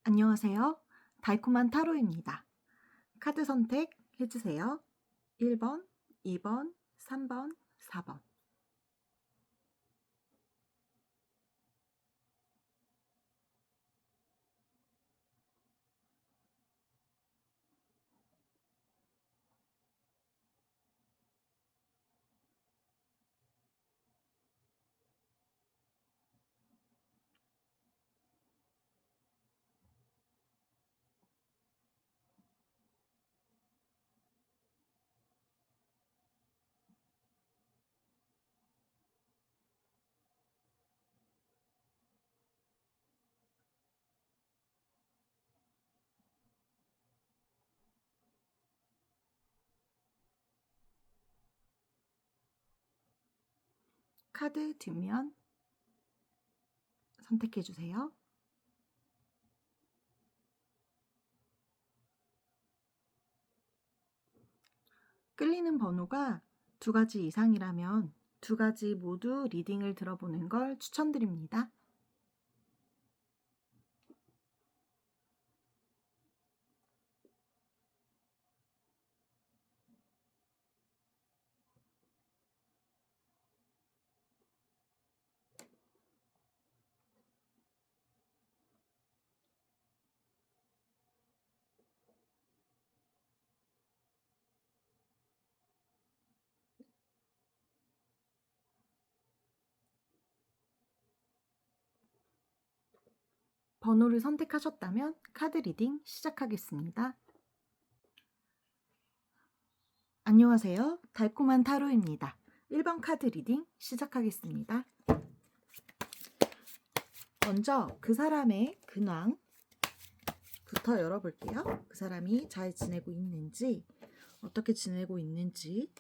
안녕하세요. 달콤한 타로입니다. 카드 선택해 주세요. 1번, 2번, 3번, 4번. 카드 뒷면 선택해 주세요. 끌리는 번호가 2가지 이상이라면 2가지 모두 리딩을 들어보는 걸 추천드립니다. 번호를 선택하셨다면 카드 리딩 시작하겠습니다. 안녕하세요. 달콤한 타로입니다. 1번 카드 리딩 시작하겠습니다. 먼저 그 사람의 근황부터 열어볼게요. 그 사람이 잘 지내고 있는지, 어떻게 지내고 있는지.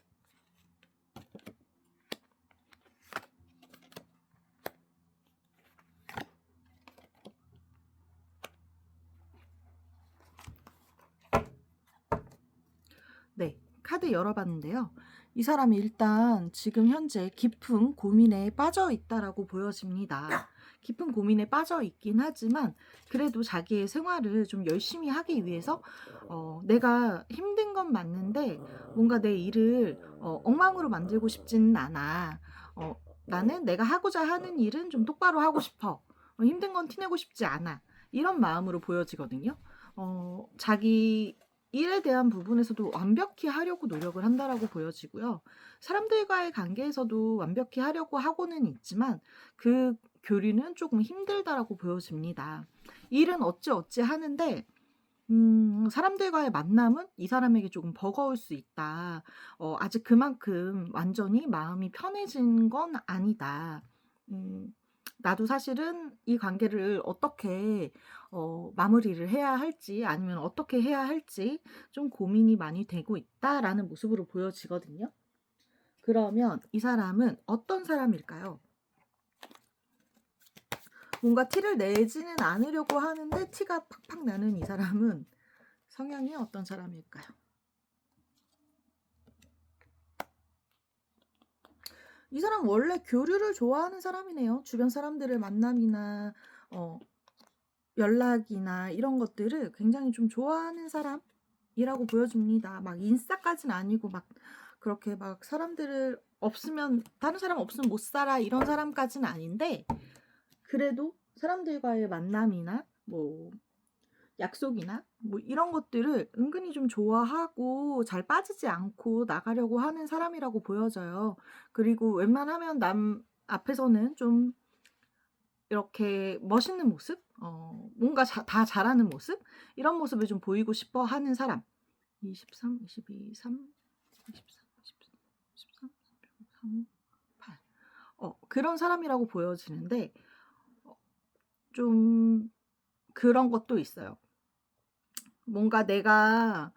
네, 카드 열어봤는데요. 이 사람이 일단 지금 현재 깊은 고민에 빠져 있다라고 보여집니다. 깊은 고민에 빠져 있긴 하지만 그래도 자기의 생활을 좀 열심히 하기 위해서 내가 힘든 건 맞는데 뭔가 내 일을 엉망으로 만들고 싶지는 않아. 나는 내가 하고자 하는 일은 좀 똑바로 하고 싶어. 힘든 건 티내고 싶지 않아. 이런 마음으로 보여지거든요. 자기 일에 대한 부분에서도 완벽히 하려고 노력을 한다라고 보여지고요. 사람들과의 관계에서도 완벽히 하려고 하고는 있지만 그 교류는 조금 힘들다라고 보여집니다. 일은 어찌어찌 하는데 사람들과의 만남은 이 사람에게 조금 버거울 수 있다. 아직 그만큼 완전히 마음이 편해진 건 아니다. 나도 사실은 이 관계를 어떻게 마무리를 해야 할지 아니면 어떻게 해야 할지 좀 고민이 많이 되고 있다라는 모습으로 보여지거든요. 그러면 이 사람은 어떤 사람일까요? 뭔가 티를 내지는 않으려고 하는데 티가 팍팍 나는 이 사람은 성향이 어떤 사람일까요? 이 사람 원래 교류를 좋아하는 사람이네요. 주변 사람들을 만남이나 연락이나 이런 것들을 굉장히 좀 좋아하는 사람이라고 보여집니다. 막 인싸까지는 아니고 막 그렇게 막 사람들을 없으면 다른 사람 없으면 못 살아 이런 사람까지는 아닌데 그래도 사람들과의 만남이나 뭐 약속이나 뭐 이런 것들을 은근히 좀 좋아하고 잘 빠지지 않고 나가려고 하는 사람이라고 보여져요. 그리고 웬만하면 남 앞에서는 좀 이렇게 멋있는 모습, 뭔가 다 잘하는 모습, 이런 모습을 좀 보이고 싶어 하는 사람. 23, 22, 3, 23, 23, 23, 3, 8. 그런 사람이라고 보여지는데, 좀 그런 것도 있어요. 뭔가 내가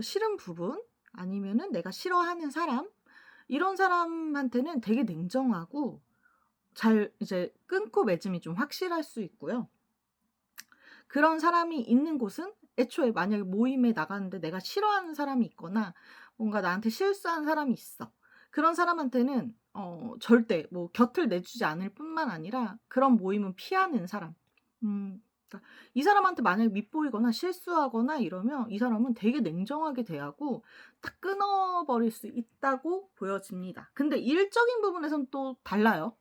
싫은 부분, 아니면은 내가 싫어하는 사람, 이런 사람한테는 되게 냉정하고 잘 이제 끊고 맺음이 좀 확실할 수 있고요. 그런 사람이 있는 곳은 애초에 만약에 모임에 나가는데 내가 싫어하는 사람이 있거나 뭔가 나한테 실수한 사람이 있어. 그런 사람한테는 절대 뭐 곁을 내주지 않을 뿐만 아니라 그런 모임은 피하는 사람. 그러니까 이 사람한테 만약에 밉보이거나 실수하거나 이러면 이 사람은 되게 냉정하게 대하고 딱 끊어버릴 수 있다고 보여집니다. 근데 일적인 부분에서는 또 달라요.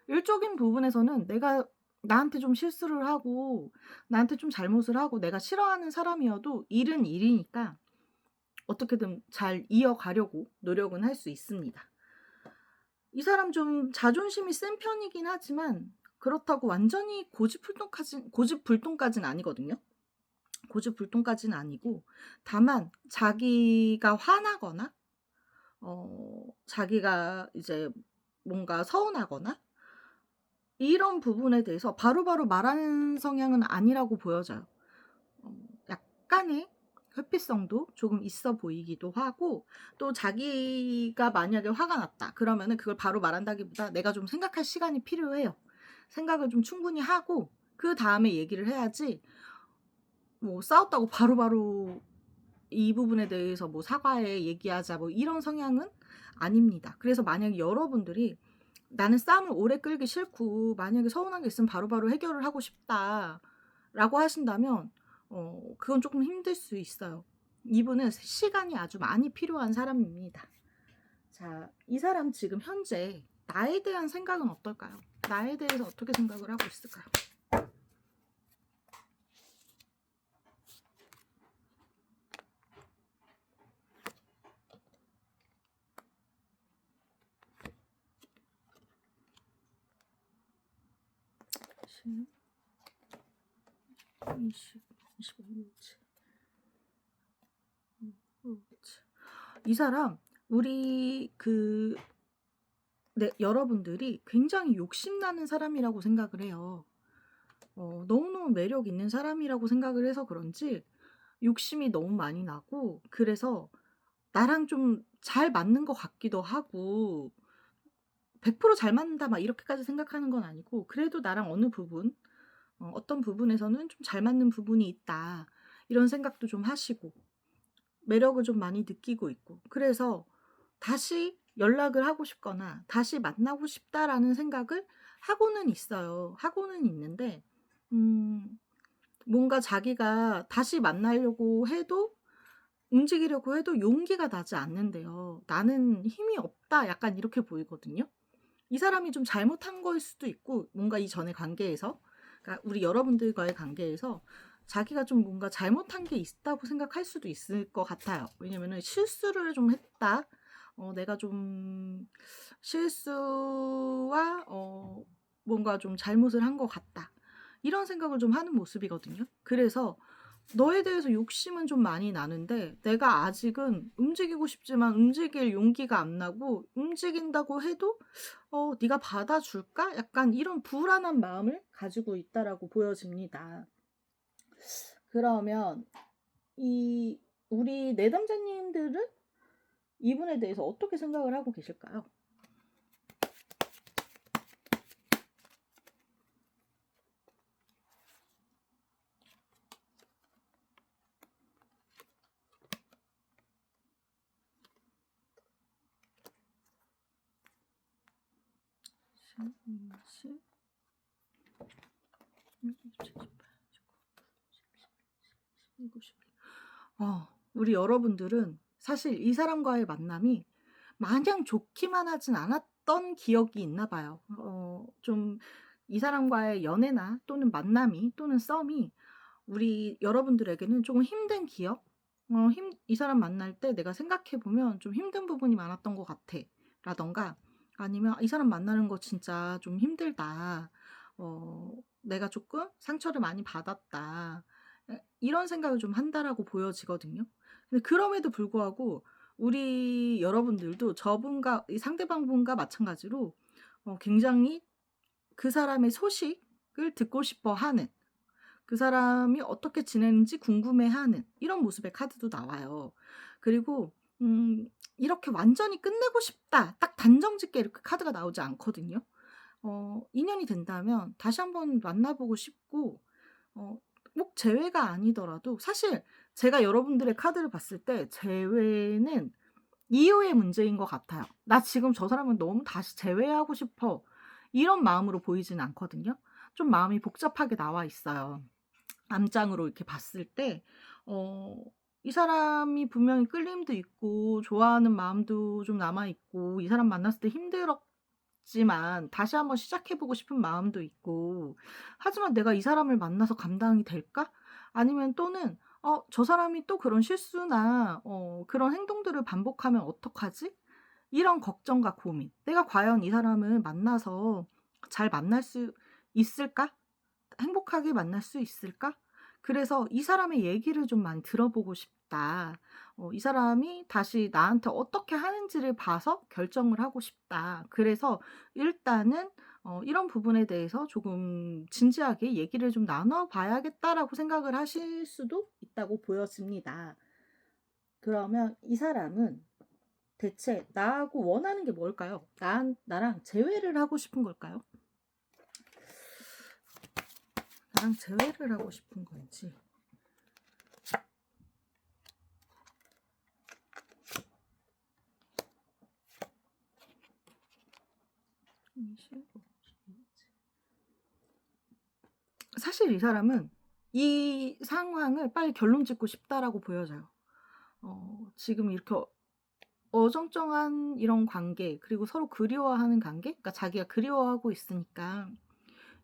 일적인 부분에서는 내가 나한테 좀 실수를 하고 나한테 좀 잘못을 하고 내가 싫어하는 사람이어도 일은 일이니까 어떻게든 잘 이어가려고 노력은 할 수 있습니다. 이 사람 좀 자존심이 센 편이긴 하지만 그렇다고 완전히 고집불통까지는 아니거든요. 고집불통까지는 아니고 다만 자기가 화나거나 자기가 이제 뭔가 서운하거나 이런 부분에 대해서 바로바로 말하는 성향은 아니라고 보여져요. 약간의 회피성도 조금 있어 보이기도 하고 또 자기가 만약에 화가 났다 그러면은 그걸 바로 말한다기보다 내가 좀 생각할 시간이 필요해요. 생각을 좀 충분히 하고 그다음에 얘기를 해야지 뭐 싸웠다고 바로바로 이 부분에 대해서 뭐 사과해 얘기하자 뭐 이런 성향은 아닙니다. 그래서 만약에 여러분들이 나는 싸움을 오래 끌기 싫고 만약에 서운한 게 있으면 바로바로 해결을 하고 싶다라고 하신다면 그건 조금 힘들 수 있어요. 이분은 시간이 아주 많이 필요한 사람입니다. 자, 이 사람 지금 현재 나에 대한 생각은 어떨까요? 나에 대해서 어떻게 생각을 하고 있을까요? 십, 20, 25, 27. 이 사람 우리 여러분들이 굉장히 욕심나는 사람이라고 생각을 해요. 너무너무 매력 있는 사람이라고 생각을 해서 그런지 욕심이 너무 많이 나고 그래서 나랑 좀 잘 맞는 것 같기도 하고 100%잘 맞는다 막 이렇게까지 생각하는 건 아니고 그래도 나랑 어느 부분 어떤 부분에서는 좀 잘 맞는 부분이 있다 이런 생각도 좀 하시고 매력을 좀 많이 느끼고 있고 그래서 다시 연락을 하고 싶거나 다시 만나고 싶다라는 생각을 하고는 있어요. 하고는 있는데 뭔가 자기가 다시 만나려고 해도 움직이려고 해도 용기가 나지 않는데요. '나는 힘이 없다.' 약간 이렇게 보이거든요. 이 사람이 좀 잘못한 거일 수도 있고 뭔가 이전의 관계에서 그러니까 우리 여러분들과의 관계에서 자기가 좀 뭔가 잘못한 게 있다고 생각할 수도 있을 것 같아요. 왜냐면은 '실수를 좀 했다. 내가 좀 실수와 뭔가 좀 잘못을 한 것 같다.' 이런 생각을 좀 하는 모습이거든요. 그래서 너에 대해서 욕심은 좀 많이 나는데 내가 아직은 움직이고 싶지만 움직일 용기가 안 나고 움직인다고 해도 '네가 받아줄까?' 약간 이런 불안한 마음을 가지고 있다라고 보여집니다. 그러면 이 우리 내담자님들은 이분에 대해서 어떻게 생각을 하고 계실까요? 우리 여러분들은 사실 이 사람과의 만남이 마냥 좋기만 하진 않았던 기억이 있나 봐요. 좀 이 사람과의 연애나 또는 만남이 또는 썸이 우리 여러분들에게는 조금 힘든 기억? 이 사람 만날 때 내가 생각해 보면 좀 힘든 부분이 많았던 것 같아. 라던가 아니면 이 사람 만나는 거 진짜 좀 힘들다. 내가 조금 상처를 많이 받았다. 이런 생각을 좀 한다라고 보여지거든요. 근데 그럼에도 불구하고 우리 여러분들도 저분과 이 상대방분과 마찬가지로 굉장히 그 사람의 소식을 듣고 싶어 하는 그 사람이 어떻게 지내는지 궁금해하는 이런 모습의 카드도 나와요. 그리고 이렇게 완전히 끝내고 싶다. 딱 단정짓게 이렇게 카드가 나오지 않거든요. 인연이 된다면 다시 한번 만나보고 싶고 꼭 재회가 아니더라도 사실 제가 여러분들의 카드를 봤을 때 재회는 이후의 문제인 것 같아요. '나 지금 저 사람은 너무 다시 재회하고 싶어.' 이런 마음으로 보이진 않거든요. 좀 마음이 복잡하게 나와 있어요. 암장으로 이렇게 봤을 때 어 이 사람이 분명히 끌림도 있고 좋아하는 마음도 좀 남아 있고 이 사람 만났을 때 힘들었지만 다시 한번 시작해 보고 싶은 마음도 있고 하지만 '내가 이 사람을 만나서 감당이 될까?' 아니면 또는 '저 사람이 또 그런 실수나 그런 행동들을 반복하면 어떡하지?' 이런 걱정과 고민. '내가 과연 이 사람을 만나서 잘 만날 수 있을까? 행복하게 만날 수 있을까?' 그래서 '이 사람의 얘기를 좀 많이 들어보고 싶다. 이 사람이 다시 나한테 어떻게 하는지를 봐서 결정을 하고 싶다. 그래서 일단은 이런 부분에 대해서 조금 진지하게 얘기를 좀 나눠 봐야겠다.'라고 생각을 하실 수도 있다고 보여집니다. 그러면 이 사람은 대체 나하고 원하는 게 뭘까요? 나랑 재회를 하고 싶은 걸까요? 나랑 재회를 하고 싶은 건지. 사실 이 사람은 이 상황을 빨리 결론 짓고 싶다라고 보여져요. 지금 이렇게 어정쩡한 이런 관계, 그리고 서로 그리워하는 관계, 그러니까 자기가 그리워하고 있으니까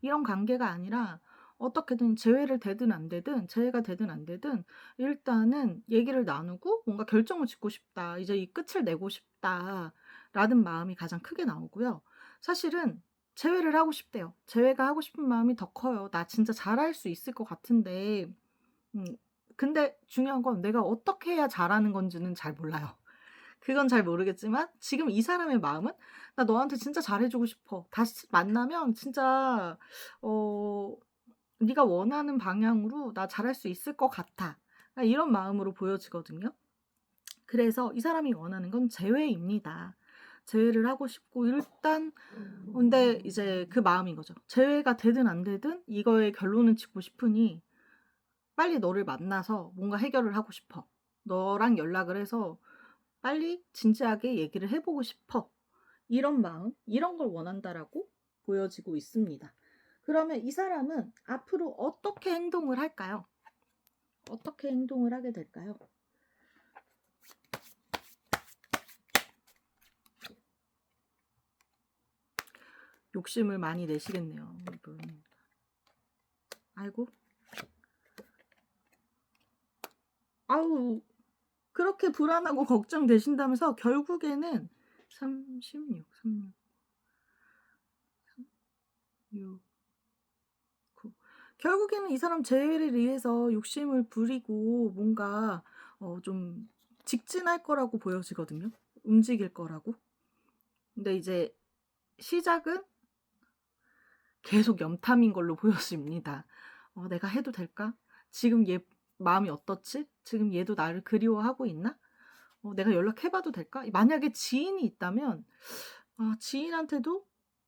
이런 관계가 아니라 어떻게든 재회를 되든 안 되든 재회가 되든 안 되든 일단은 얘기를 나누고 뭔가 결정을 짓고 싶다. 이제 이 끝을 내고 싶다라는 마음이 가장 크게 나오고요. 사실은 재회를 하고 싶대요. 재회가 하고 싶은 마음이 더 커요. 나 진짜 잘할 수 있을 것 같은데 음 근데 중요한 건 내가 어떻게 해야 잘하는 건지는 잘 몰라요. 그건 잘 모르겠지만 지금 이 사람의 마음은 '나 너한테 진짜 잘해 주고 싶어. 다시 만나면 진짜 어 네가 원하는 방향으로 나 잘할 수 있을 것 같아.' 이런 마음으로 보여지거든요. 그래서 이 사람이 원하는 건 재회입니다. 재회를 하고 싶고 일단 근데 이제 그 마음인 거죠. 재회가 되든 안 되든 이거의 결론은 짓고 싶으니 빨리 너를 만나서 뭔가 해결을 하고 싶어. 너랑 연락을 해서 빨리 진지하게 얘기를 해 보고 싶어. 이런 마음, 이런 걸 원한다라고 보여지고 있습니다. 그러면 이 사람은 앞으로 어떻게 행동을 할까요? 어떻게 행동을 하게 될까요? 욕심을 많이 내시겠네요, 이분. 아이고. 아우, 그렇게 불안하고 걱정되신다면서 결국에는 36, 36, 6, 9. 결국에는 이 사람 재회를 위해서 욕심을 부리고 뭔가 좀 직진할 거라고 보여지거든요. 움직일 거라고. 근데 이제 시작은 계속 염탐인 걸로 보여집니다. '내가 해도 될까? 지금 얘 마음이 어떻지? 지금 얘도 나를 그리워하고 있나? 내가 연락해 봐도 될까?' 만약에 지인이 있다면 지인한테도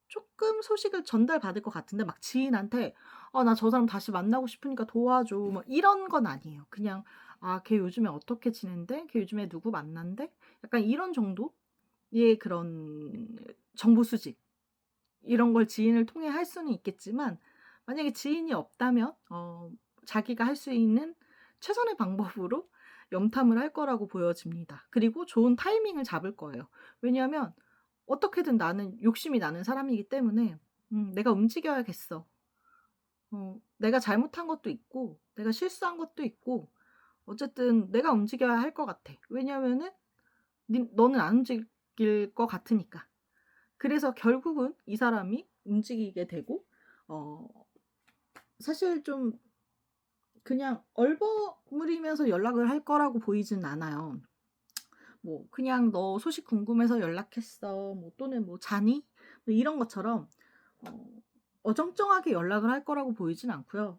쪼끔 소식을 전달받을 것 같은데 막 지인한테 나 저 사람 다시 만나고 싶으니까 도와줘." 뭐 이런 건 아니에요. 그냥 걔 요즘에 어떻게 지낸대? 걔 요즘에 누구 만난대?" 약간 이런 정도의 그런 정보 수집 이런 걸 지인을 통해 할 수는 있겠지만 만약에 지인이 없다면 자기가 할 수 있는 최선의 방법으로 염탐을 할 거라고 보여집니다. 그리고 좋은 타이밍을 잡을 거예요. 왜냐하면 어떻게든 나는 욕심이 나는 사람이기 때문에 '내가 움직여야겠어.' 내가 잘못한 것도 있고 내가 실수한 것도 있고 어쨌든 내가 움직여야 할 것 같아. 왜냐하면은 너는 안 움직일 것 같으니까. 그래서 결국은 이 사람이 움직이게 되고 어 사실 좀 그냥 얼버무리면서 연락을 할 거라고 보이진 않아요. 뭐 그냥 "너 소식 궁금해서 연락했어." 뭐 또는 뭐 "자니?" 뭐 이런 것처럼 어 어정쩡하게 연락을 할 거라고 보이진 않고요.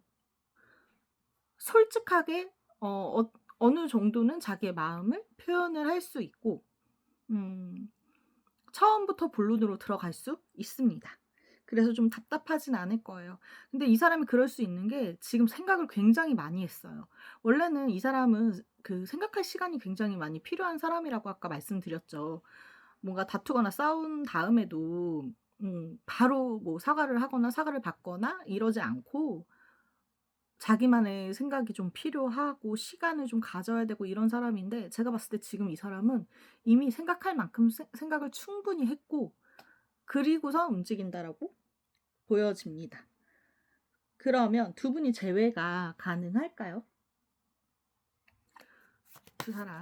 솔직하게 어느 정도는 자기의 마음을 표현을 할 수 있고 음 처음부터 본론으로 들어갈 수 있습니다. 그래서 좀 답답하진 않을 거예요. 근데 이 사람이 그럴 수 있는 게 지금 생각을 굉장히 많이 했어요. 원래는 이 사람은 그 생각할 시간이 굉장히 많이 필요한 사람이라고 아까 말씀드렸죠. 뭔가 다투거나 싸운 다음에도 바로 뭐 사과를 하거나 사과를 받거나 이러지 않고 자기만의 생각이 좀 필요하고 시간을 좀 가져야 되고 이런 사람인데, 제가 봤을 때 지금 이 사람은 이미 생각할 만큼 생각을 충분히 했고 그리고서 움직인다라고 보여집니다. 그러면 두 분이 재회가 가능할까요? 두 사람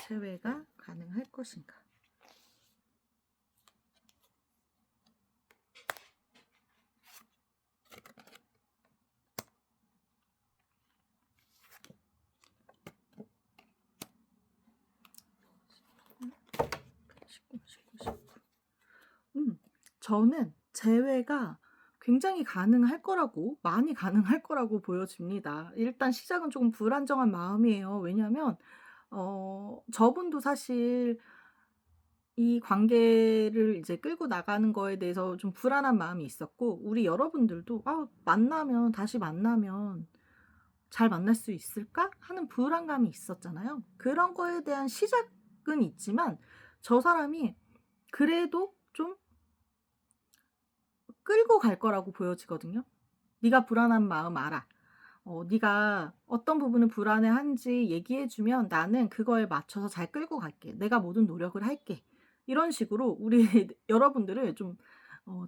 재회가 가능할 것인가? 저는 재회가 굉장히 가능할 거라고, 많이 가능할 거라고 보여집니다. 일단 시작은 조금 불안정한 마음이에요. 왜냐면 저분도 사실 이 관계를 이제 끌고 나가는 거에 대해서 좀 불안한 마음이 있었고, 우리 여러분들도 만나면, 다시 만나면 잘 만날 수 있을까? 하는 불안감이 있었잖아요. 그런 거에 대한 시작은 있지만 저 사람이 그래도 좀 끌고 갈 거라고 보여지거든요. 네가 불안한 마음 알아. 네가 어떤 부분을 불안해한지 얘기해주면 나는 그거에 맞춰서 잘 끌고 갈게. 내가 모든 노력을 할게. 이런 식으로 우리 여러분들을 좀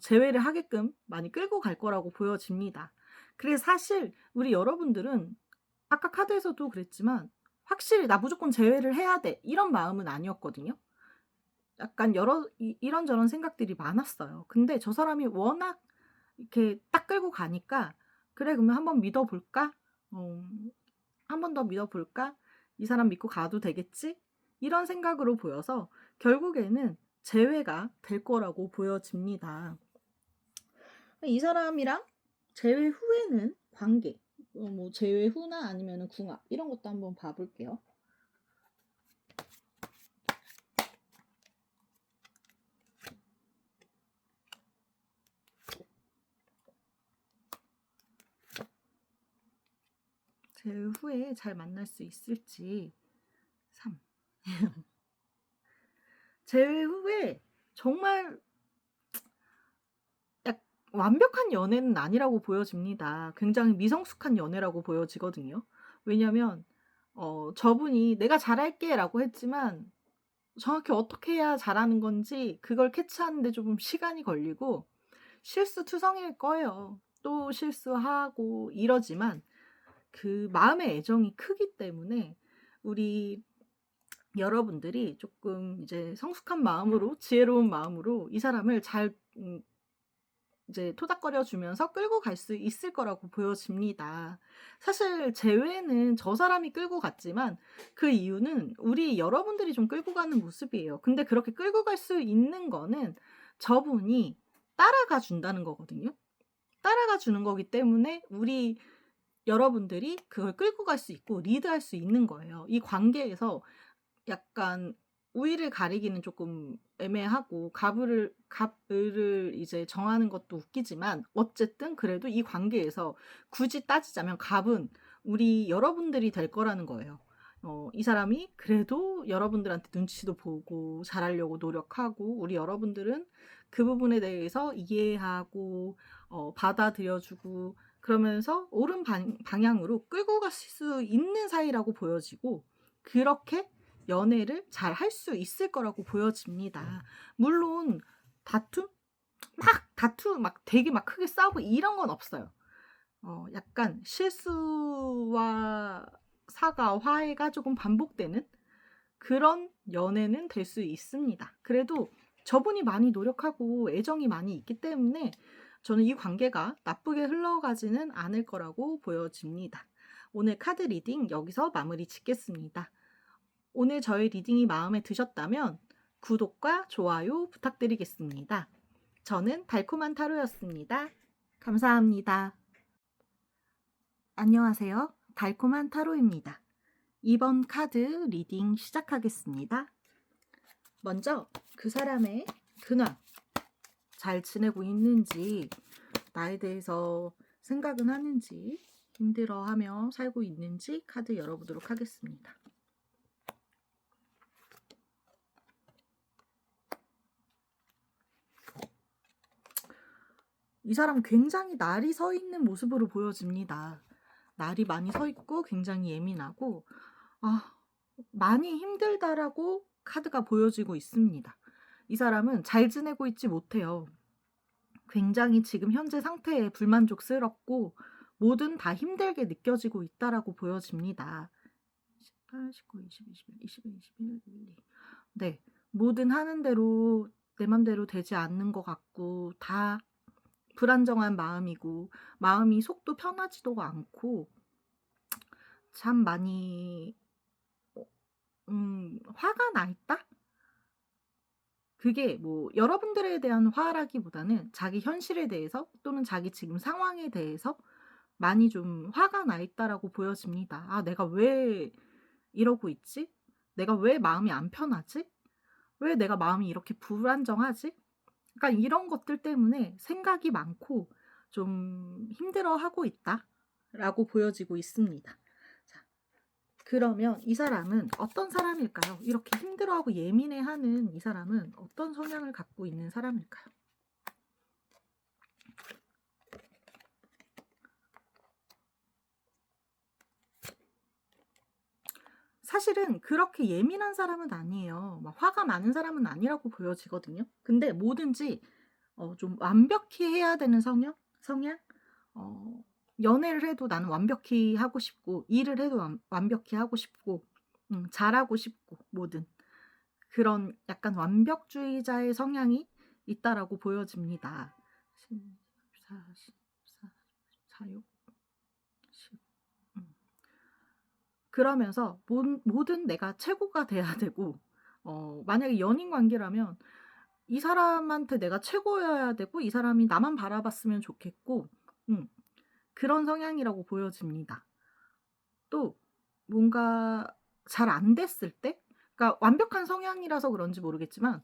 제외를 하게끔 많이 끌고 갈 거라고 보여집니다. 그래서 사실 우리 여러분들은 아까 카드에서도 그랬지만 확실히 나 무조건 제외를 해야 돼 이런 마음은 아니었거든요. 약간 이런저런 생각들이 많았어요. 근데 저 사람이 워낙 이렇게 딱 끌고 가니까 '그래 그러면 한번 믿어 볼까? 한 번 더 믿어 볼까? 이 사람 믿고 가도 되겠지?' 이런 생각으로 보여서 결국에는 재회가 될 거라고 보여집니다. 이 사람이랑 재회 후에는 관계, 뭐 재회 후나 아니면은 궁합 이런 것도 한번 봐 볼게요. 재회 후에 잘 만날 수 있을지. 3. 재회 후에 정말 완벽한 연애는 아니라고 보여집니다. 굉장히 미성숙한 연애라고 보여지거든요. 왜냐면 저분이 "내가 잘할게."라고 했지만 정확히 어떻게 해야 잘하는 건지 그걸 캐치하는 데 좀 시간이 걸리고 실수투성이일 거예요. 또 실수하고 이러지만 그 마음의 애정이 크기 때문에 우리 여러분들이 조금 이제 성숙한 마음으로, 지혜로운 마음으로 이 사람을 잘 이제 토닥거려 주면서 끌고 갈 수 있을 거라고 보여집니다. 사실 재회는 저 사람이 끌고 갔지만 그 이유는 우리 여러분들이 좀 끌고 가는 모습이에요. 근데 그렇게 끌고 갈 수 있는 거는 저분이 따라가 준다는 거거든요. 따라가 주는 거기 때문에 우리 여러분들이 그걸 끌고 갈 수 있고 리드할 수 있는 거예요. 이 관계에서 약간 우위를 가리기는 조금 애매하고 갑을을 이제 정하는 것도 웃기지만 어쨌든 그래도 이 관계에서 굳이 따지자면 갑은 우리 여러분들이 될 거라는 거예요. 이 사람이 그래도 여러분들한테 눈치도 보고 잘하려고 노력하고 우리 여러분들은 그 부분에 대해서 이해하고 받아들여 주고 그러면서 옳은 방향으로 끌고 갈 수 있는 사이라고 보여지고, 그렇게 연애를 잘 할 수 있을 거라고 보여집니다. 물론 다투 막 되게 막 크게 싸우고 이런 건 없어요. 약간 실수와 사과, 화해가 조금 반복되는 그런 연애는 될 수 있습니다. 그래도 저분이 많이 노력하고 애정이 많이 있기 때문에 저는 이 관계가 나쁘게 흘러가지는 않을 거라고 보여집니다. 오늘 카드 리딩 여기서 마무리 짓겠습니다. 오늘 저희 리딩이 마음에 드셨다면 구독과 좋아요 부탁드리겠습니다. 저는 달콤한 타로였습니다. 감사합니다. 안녕하세요. 달콤한 타로입니다. 이번 카드 리딩 시작하겠습니다. 먼저 그 사람의 근황, 잘 지내고 있는지, 나에 대해서 생각은 하는지, 힘들어하며 살고 있는지 카드 열어보도록 하겠습니다. 이 사람 굉장히 날이 서 있는 모습으로 보여집니다. 날이 많이 서 있고 굉장히 예민하고 많이 힘들다라고 카드가 보여지고 있습니다. 이 사람은 잘 지내고 있지 못해요. 굉장히 지금 현재 상태에 불만족스럽고 뭐든 다 힘들게 느껴지고 있다라고 보여집니다. 18, 19, 20, 21, 21, 21, 22. 네, 뭐든 하는 대로 내 맘대로 되지 않는 것 같고 다 불안정한 마음이고 마음이 속도 편하지도 않고 참 많이 화가 나 있다? 그게 뭐 여러분들에 대한 화라기보다는 자기 현실에 대해서 또는 자기 지금 상황에 대해서 많이 좀 화가 나 있다라고 보여집니다. '아 내가 왜 이러고 있지? 내가 왜 마음이 안 편하지? 왜 내가 마음이 이렇게 불안정하지?' 그러니까 이런 것들 때문에 생각이 많고 좀 힘들어하고 있다라고 보여지고 있습니다. 자, 그러면 이 사람은 어떤 사람일까요? 이렇게 힘들어하고 예민해하는 이 사람은 어떤 성향을 갖고 있는 사람일까요? 사실은 그렇게 예민한 사람은 아니에요. 막 화가 많은 사람은 아니라고 보여지거든요. 근데 뭐든지 좀 완벽히 해야 되는 성향? 어 연애를 해도 나는 완벽히 하고 싶고 일을 해도 완벽히 하고 싶고 잘하고 싶고 뭐든 그런 약간 완벽주의자의 성향이 있다라고 보여집니다. 14, 14, 16, 10 그러면서 뭐든 내가 최고가 돼야 되고 만약에 연인 관계라면 이 사람한테 내가 최고여야 되고 이 사람이 나만 바라봤으면 좋겠고 음 그런 성향이라고 보여집니다. 또 뭔가 잘 안 됐을 때 그러니까 완벽한 성향이라서 그런지 모르겠지만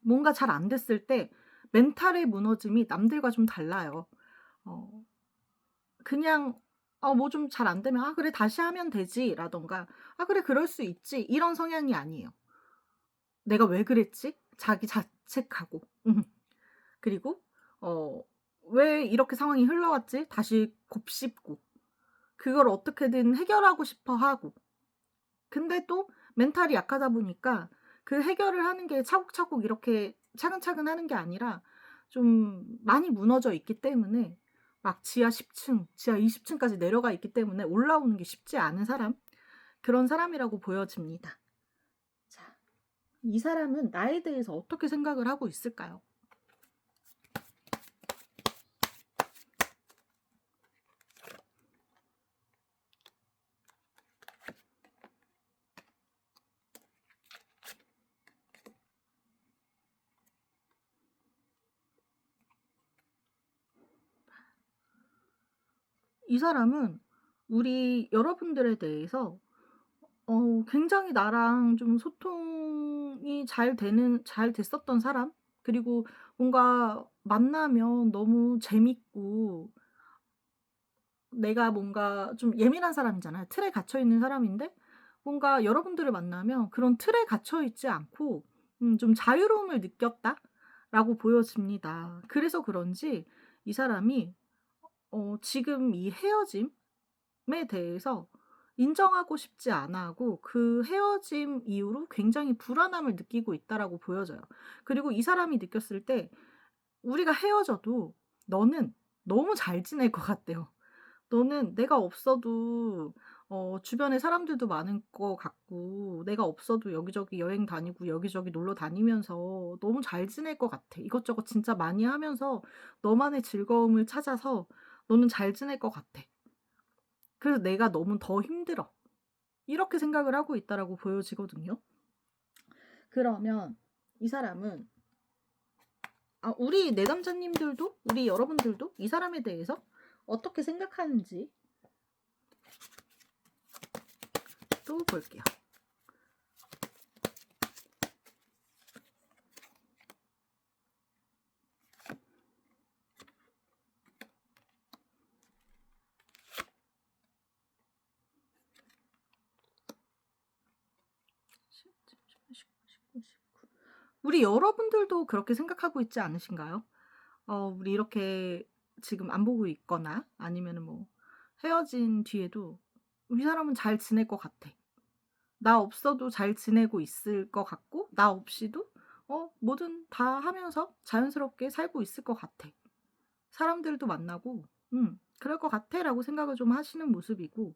뭔가 잘 안 됐을 때 멘탈의 무너짐이 남들과 좀 달라요. 어 그냥 뭐 좀 잘 안 되면 '아 그래 다시 하면 되지.'라든가 '아 그래 그럴 수 있지.' 이런 성향이 아니에요. '내가 왜 그랬지?' 자기 자책하고 그리고 어 '왜 이렇게 상황이 흘러왔지?' 다시 곱씹고 그걸 어떻게든 해결하고 싶어 하고 근데 또 멘탈이 약하다 보니까 그 해결을 하는 게 차곡차곡 이렇게 차근차근 하는 게 아니라 좀 많이 무너져 있기 때문에 막 지하 10 층, 지하 20 층까지 내려가 있기 때문에 올라오는 게 쉽지 않은 사람? 그런 사람이라고 보여집니다. 자, 이 사람은 나에 대해서 어떻게 생각을 하고 있을까요? 이 사람은 우리 여러분들에 대해서 굉장히 나랑 좀 소통이 잘 됐었던 사람? 그리고 뭔가 만나면 너무 재밌고 내가 뭔가 좀 예민한 사람이잖아요. 틀에 갇혀 있는 사람인데 뭔가 여러분들을 만나면 그런 틀에 갇혀 있지 않고 좀 자유로움을 느꼈다라고 보여집니다. 그래서 그런지 이 사람이 지금 이 헤어짐에 대해서 인정하고 싶지 않아 하고 그 헤어짐 이후로 굉장히 불안함을 느끼고 있다라고 보여져요. 그리고 이 사람이 느꼈을 때 우리가 헤어져도 너는 너무 잘 지낼 것 같대요. 너는 내가 없어도 주변에 사람들도 많을 것 같고 내가 없어도 여기저기 여행 다니고 여기저기 놀러 다니면서 너무 잘 지낼 것 같아. 이것저것 진짜 많이 하면서 너만의 즐거움을 찾아서 너는 잘 지낼 것 같아. 그래서 내가 너무 더 힘들어. 이렇게 생각을 하고 있다라고 보여지거든요. 그러면 이 사람은 우리 내담자님들도 우리 여러분들도 이 사람에 대해서 어떻게 생각하는지 또 볼게요. 우리 여러분들도 그렇게 생각하고 있지 않으신가요? 우리 이렇게 지금 안 보고 있거나 아니면은 뭐 헤어진 뒤에도 이 사람은 잘 지낼 것 같아. 나 없어도 잘 지내고 있을 것 같고 나 없이도 뭐든 다 하면서 자연스럽게 살고 있을 것 같아. 사람들도 만나고 그럴 것 같아.'라고 생각을 좀 하시는 모습이고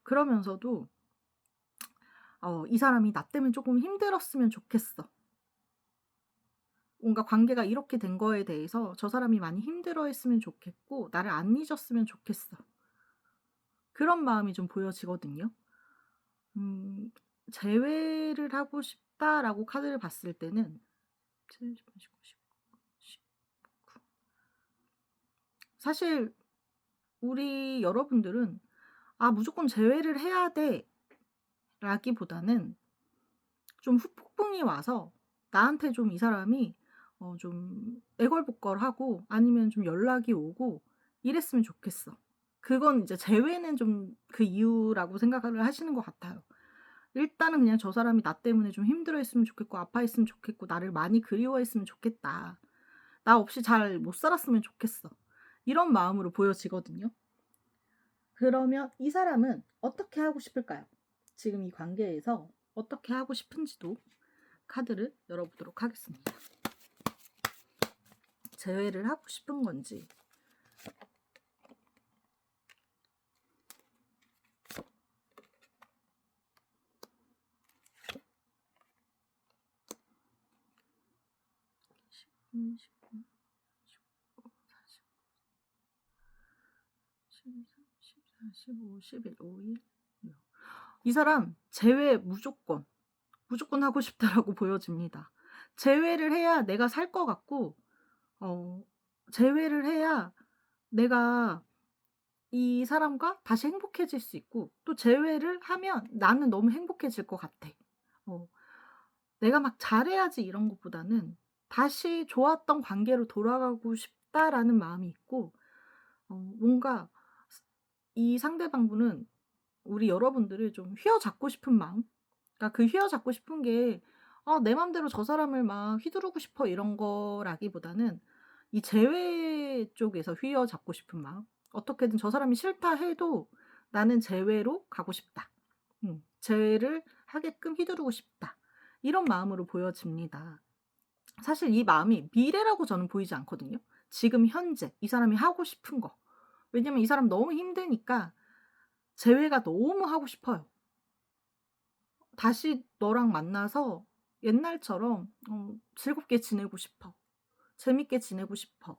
그러면서도 '이 사람이 나 때문에 쪼끔 힘들었으면 좋겠어.' 뭔가 관계가 이렇게 된 거에 대해서 '저 사람이 많이 힘들어했으면 좋겠고 나를 안 잊었으면 좋겠어.' 그런 마음이 좀 보여지거든요. 음 '재회를 하고 싶다.'라고 카드를 봤을 때는 7, 8, 19, 19. 사실 우리 여러분들은 '아 무조건 재회를 해야 돼.'라기보다는 좀 폭풍이 와서 나한테 좀 이 사람이 좀 애걸복걸하고 아니면 좀 연락이 오고 이랬으면 좋겠어. 그건 이제 재회는 좀 그 이유라고 생각을 하시는 것 같아요. 일단은 그냥 '저 사람이 나 때문에 좀 힘들어했으면 좋겠고 아파했으면 좋겠고 나를 많이 그리워했으면 좋겠다. 나 없이 잘 못 살았으면 좋겠어.' 이런 마음으로 보여지거든요. 그러면 이 사람은 어떻게 하고 싶을까요? 지금 이 관계에서 어떻게 하고 싶은지도 카드를 열어보도록 하겠습니다. 재회를 하고 싶은 건지 19, 19, 19, 40, 13, 14, 15, 11, 5일, 6. 이 사람 재회 무조건 하고 싶다라고 보여집니다. 재회를 해야 내가 살 것 같고 어 재회를 해야 내가 이 사람과 다시 행복해질 수 있고 또 재회를 하면 나는 너무 행복해질 것 같아. 어 내가 막 잘해야지 이런 것보다는 '다시 좋았던 관계로 돌아가고 싶다.'라는 마음이 있고 뭔가 이 상대방분은 우리 여러분들을 좀 휘어잡고 싶은 마음? 그러니까 그 휘어잡고 싶은 게 '내 맘대로 저 사람을 막 휘두르고 싶어.' 이런 거라기보다는 이 재회 쪽에서 휘어잡고 싶은 마음. 어떻게든 '저 사람이 싫다 해도 나는 재회로 가고 싶다. 재회를 하게끔 휘두르고 싶다.' 이런 마음으로 보여집니다. 사실 이 마음이 미래라고 저는 보이지 않거든요. 지금 현재 이 사람이 하고 싶은 거. 왜냐면 이 사람 너무 힘드니까 재회가 너무 하고 싶어요. 다시 너랑 만나서 옛날처럼 즐겁게 지내고 싶어. 재밌게 지내고 싶어.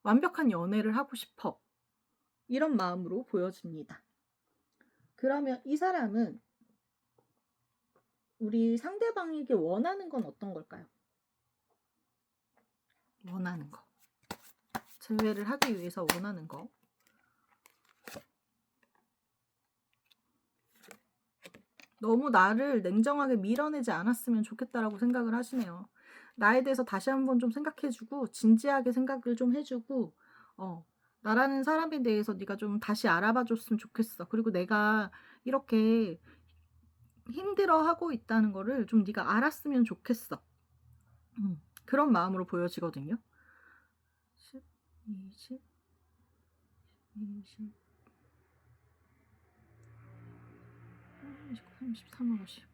완벽한 연애를 하고 싶어. 이런 마음으로 보여집니다. 그러면 이 사람은 우리 상대방에게 원하는 건 어떤 걸까요? 원하는 거. 재회를 하기 위해서 원하는 거. 너무 나를 냉정하게 밀어내지 않았으면 좋겠다라고 생각을 하시네요. 나에 대해서 다시 한번 좀 생각해 주고 진지하게 생각을 좀 해 주고 나라는 사람에 대해서 네가 좀 다시 알아봐 줬으면 좋겠어. 그리고 내가 이렇게 힘들어하고 있다는 거를 좀 네가 알았으면 좋겠어. 그런 마음으로 보여지거든요. 10, 20, 20, 29, 33, 50.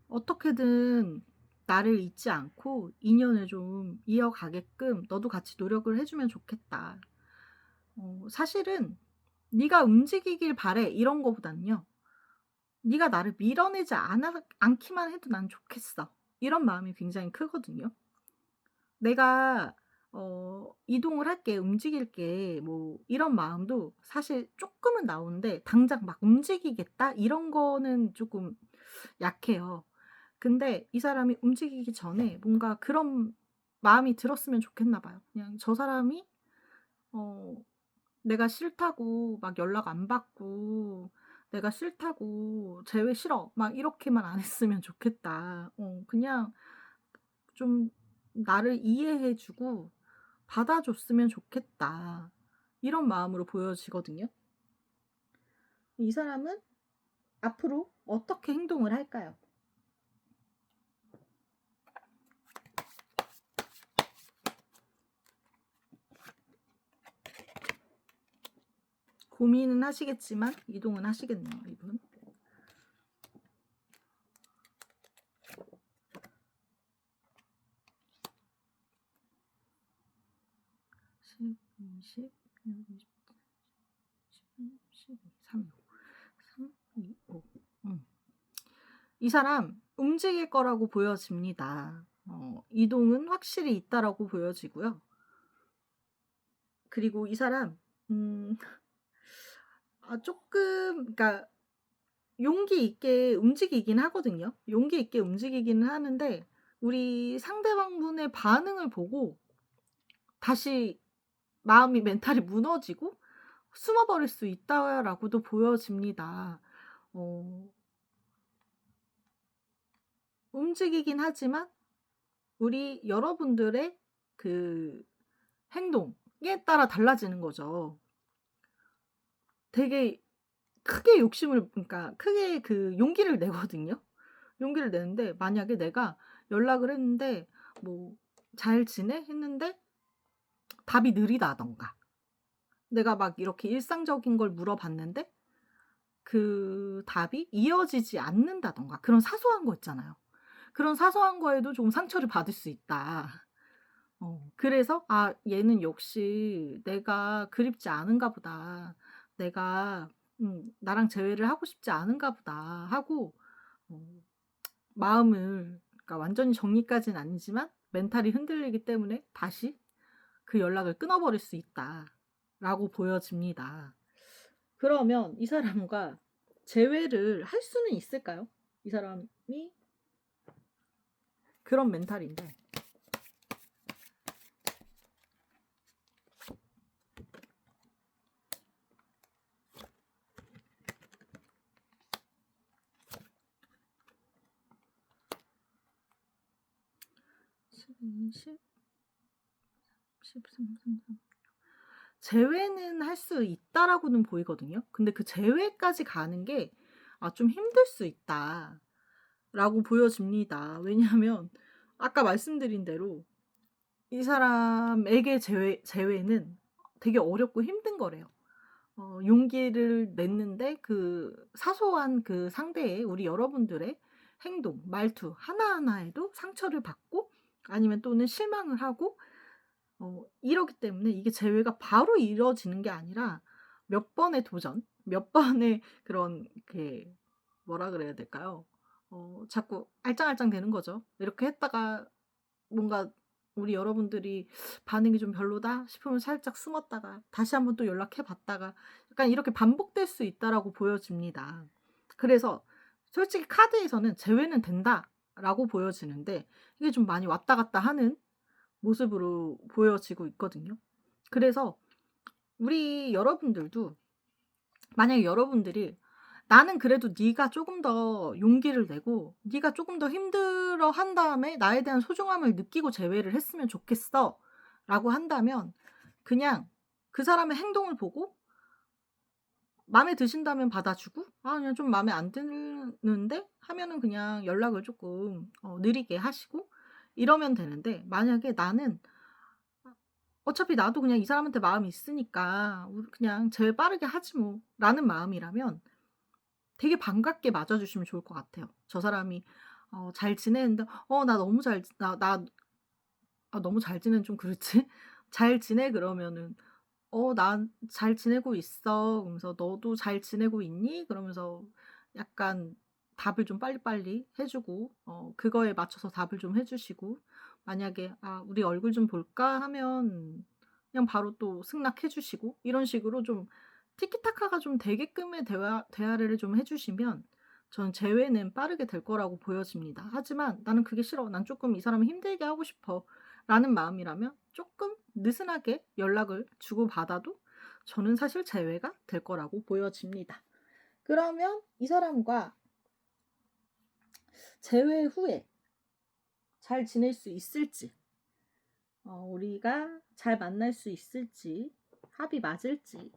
어떻게든 나를 잊지 않고 인연을 좀 이어가게끔 너도 같이 노력을 해 주면 좋겠다. 사실은 "네가 움직이길 바래." 이런 거보다는요. "네가 나를 밀어내지 않기만 해도 난 좋겠어." 이런 마음이 굉장히 크거든요. "내가 이동을 할게. 움직일게." 뭐 이런 마음도 사실 쪼끔은 나오는데 당장 막 "움직이겠다." 이런 거는 쪼끔 약해요. 근데 이 사람이 움직이기 전에 뭔가 그런 마음이 들었으면 좋겠나 봐요. 그냥 저 사람이 어 내가 싫다고 막 연락 안 받고 내가 싫다고 "재회 싫어." 막 이렇게만 안 했으면 좋겠다. 그냥 좀 나를 이해해 주고 받아 줬으면 좋겠다. 이런 마음으로 보여지거든요. 이 사람은 앞으로 어떻게 행동을 할까요? 고민은 하시겠지만 이동은 하시겠네요, 이분. 10, 20, 20, 12, 3, 2, 5. 이 사람 움직일 거라고 보여집니다. 이동은 확실히 있다라고 보여지고요. 그리고 이 사람 조금 그러니까 용기 있게 움직이긴 하거든요. 용기 있게 움직이기는 하는데 우리 상대방분의 반응을 보고 다시 마음이 멘탈이 무너지고 숨어버릴 수 있다라고도 보여집니다. 움직이긴 하지만 우리 여러분들의 그 행동에 따라 달라지는 거죠. 되게 크게 그러니까 크게 그 용기를 내거든요. 용기를 내는데 만약에 내가 연락을 했는데 뭐 "잘 지내?" 했는데 답이 느리다든가 내가 막 이렇게 일상적인 걸 물어봤는데 그 답이 이어지지 않는다든가 그런 사소한 거 있잖아요. 그런 사소한 거에도 좀 상처를 받을 수 있다. 그래서 '아 얘는 역시 내가 그립지 않은가 보다. 내가 나랑 재회를 하고 싶지 않은가 보다.' 하고 어 마음을 그러니까 완전히 정리까지는 아니지만 멘탈이 흔들리기 때문에 다시 그 연락을 끊어버릴 수 있다라고 보여집니다. 그러면 이 사람과 재회를 할 수는 있을까요? 이 사람이 그런 멘탈인데 20, 13, 33. 재회는 할 수 있다라고는 보이거든요. 근데 그 재회까지 가는 게 좀 힘들 수 있다라고 보여집니다. 왜냐하면 아까 말씀드린 대로 이 사람에게 재회는 되게 어렵고 힘든 거래요. 용기를 냈는데 그 사소한 그 상대의 우리 여러분들의 행동, 말투 하나하나에도 상처를 받고 아니면 또는 실망을 하고 이러기 때문에 이게 재회가 바로 이루어지는 게 아니라 몇 번의 도전, 몇 번의 그런 뭐라 그래야 될까요? 자꾸 알짱알짱 되는 거죠. 이렇게 했다가 뭔가 우리 여러분들이 반응이 좀 별로다 싶으면 살짝 숨었다가 다시 한번 또 연락해 봤다가 약간 이렇게 반복될 수 있다라고 보여집니다. 그래서 솔직히 카드에서는 재회는 된다라고 보여지는데 이게 좀 많이 왔다 갔다 하는 모습으로 보여지고 있거든요. 그래서 우리 여러분들도 만약에 여러분들이 '나는 그래도 네가 쪼금 더 용기를 내고 네가 쪼금 더 힘들어한 다음에 나에 대한 소중함을 느끼고 재회를 했으면 좋겠어.'라고 한다면 그냥 그 사람의 행동을 보고 마음에 드신다면 받아주고 그냥 좀 마음에 안 드는데 하면은 그냥 연락을 쪼끔 느리게 하시고 이러면 되는데 만약에 '나는 어차피 나도 그냥 이 사람한테 마음이 있으니까 우리 그냥 제일 빠르게 하지 뭐.'라는 마음이라면 되게 반갑게 맞아 주시면 좋을 것 같아요. 저 사람이 잘 지내는데 나 너무 잘 지 나 너무 잘 지내는 좀 그렇지. "잘 지내?" 그러면은 난 잘 지내고 있어." 그러면서 "너도 잘 지내고 있니?" 그러면서 약간 답을 좀 빨리빨리 해 주고 그거에 맞춰서 답을 좀 해 주시고 만약에 "아 우리 얼굴 좀 볼까?" 하면 그냥 바로 또 승낙해 주시고 이런 식으로 좀 티키타카가 좀 되게끔의 대화를 좀 해 주시면 저는 재회는 빠르게 될 거라고 보여집니다. 하지만 '나는 그게 싫어. 난 쪼끔 이 사람을 힘들게 하고 싶어.'라는 마음이라면 쪼끔 느슨하게 연락을 주고받아도 저는 사실 재회가 될 거라고 보여집니다. 그러면 이 사람과 재회 후에 잘 지낼 수 있을지 우리가 잘 만날 수 있을지 합이 맞을지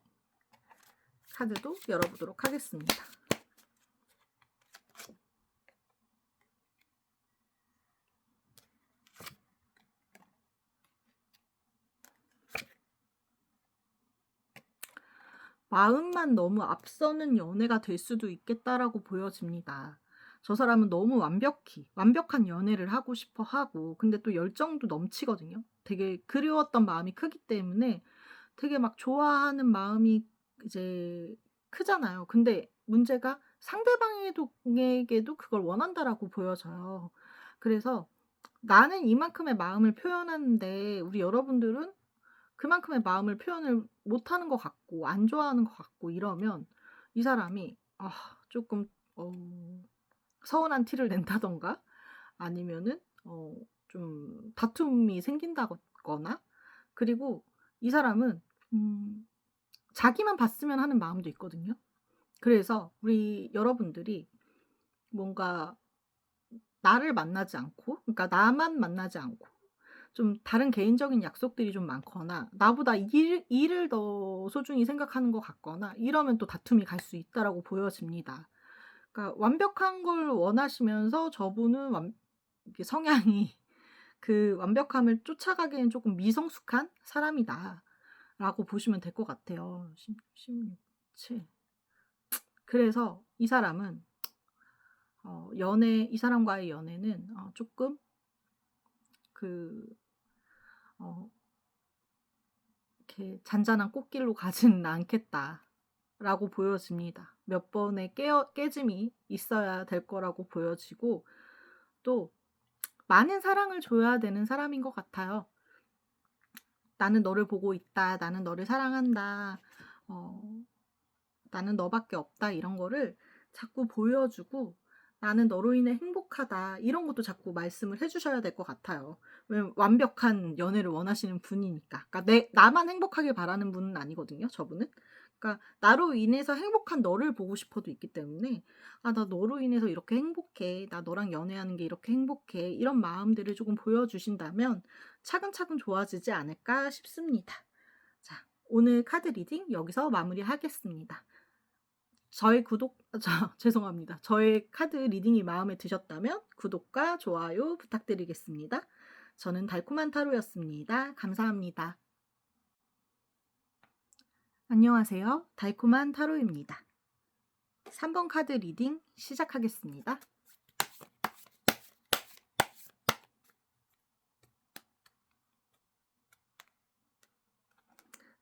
카드도 열어보도록 하겠습니다. 마음만 너무 앞서는 연애가 될 수도 있겠다라고 보여집니다. 저 사람은 너무 완벽한 연애를 하고 싶어 하고, 근데 또 열정도 넘치거든요. 되게 그리웠던 마음이 크기 때문에 되게 막 좋아하는 마음이 이제 크잖아요. 근데 문제가 상대방에게도 그걸 원한다라고 보여져요. 그래서 나는 이만큼의 마음을 표현하는데 우리 여러분들은 그만큼의 마음을 표현을 못하는 것 같고 안 좋아하는 것 같고 이러면 이 사람이 조금 서운한 티를 낸다던가 아니면은 좀 다툼이 생긴다거나, 그리고 이 사람은 자기만 봤으면 하는 마음도 있거든요. 그래서 우리 여러분들이 뭔가 나를 만나지 않고, 그러니까 나만 만나지 않고 좀 다른 개인적인 약속들이 좀 많거나 나보다 일을 더 소중히 생각하는 것 같거나 이러면 또 다툼이 갈 수 있다라고 보여집니다. 그러니까 완벽한 걸 원하시면서 저분은 이게 성향이 그 완벽함을 쫓아가기엔 조금 미성숙한 사람이다라고 보시면 될 것 같아요. 16, 7. 그래서 이 사람은 이 사람과의 연애는 조금 그 어 이렇게 잔잔한 꽃길로 가지는 않겠다라고 보여집니다. 몇 번의 깨짐이 있어야 될 거라고 보여지고, 또 많은 사랑을 줘야 되는 사람인 것 같아요. 나는 너를 보고 있다. 나는 너를 사랑한다. 나는 너밖에 없다. 이런 거를 자꾸 보여주고 나는 너로 인해 행복하다. 이런 것도 자꾸 말씀을 해주셔야 될 것 같아요. 왜냐면 완벽한 연애를 원하시는 분이니까. 그러니까 나만 행복하길 바라는 분은 아니거든요. 저분은. 그러니까 나로 인해서 행복한 너를 보고 싶어도 있기 때문에 나 너로 인해서 이렇게 행복해. 나 너랑 연애하는 게 이렇게 행복해. 이런 마음들을 조금 보여주신다면 차근차근 좋아지지 않을까 싶습니다. 자, 오늘 카드 리딩 여기서 마무리하겠습니다. 죄송합니다. 저의 카드 리딩이 마음에 드셨다면 구독과 좋아요 부탁드리겠습니다. 저는 달콤한 타로였습니다. 감사합니다. 안녕하세요. 달콤한 타로입니다. 3번 카드 리딩 시작하겠습니다.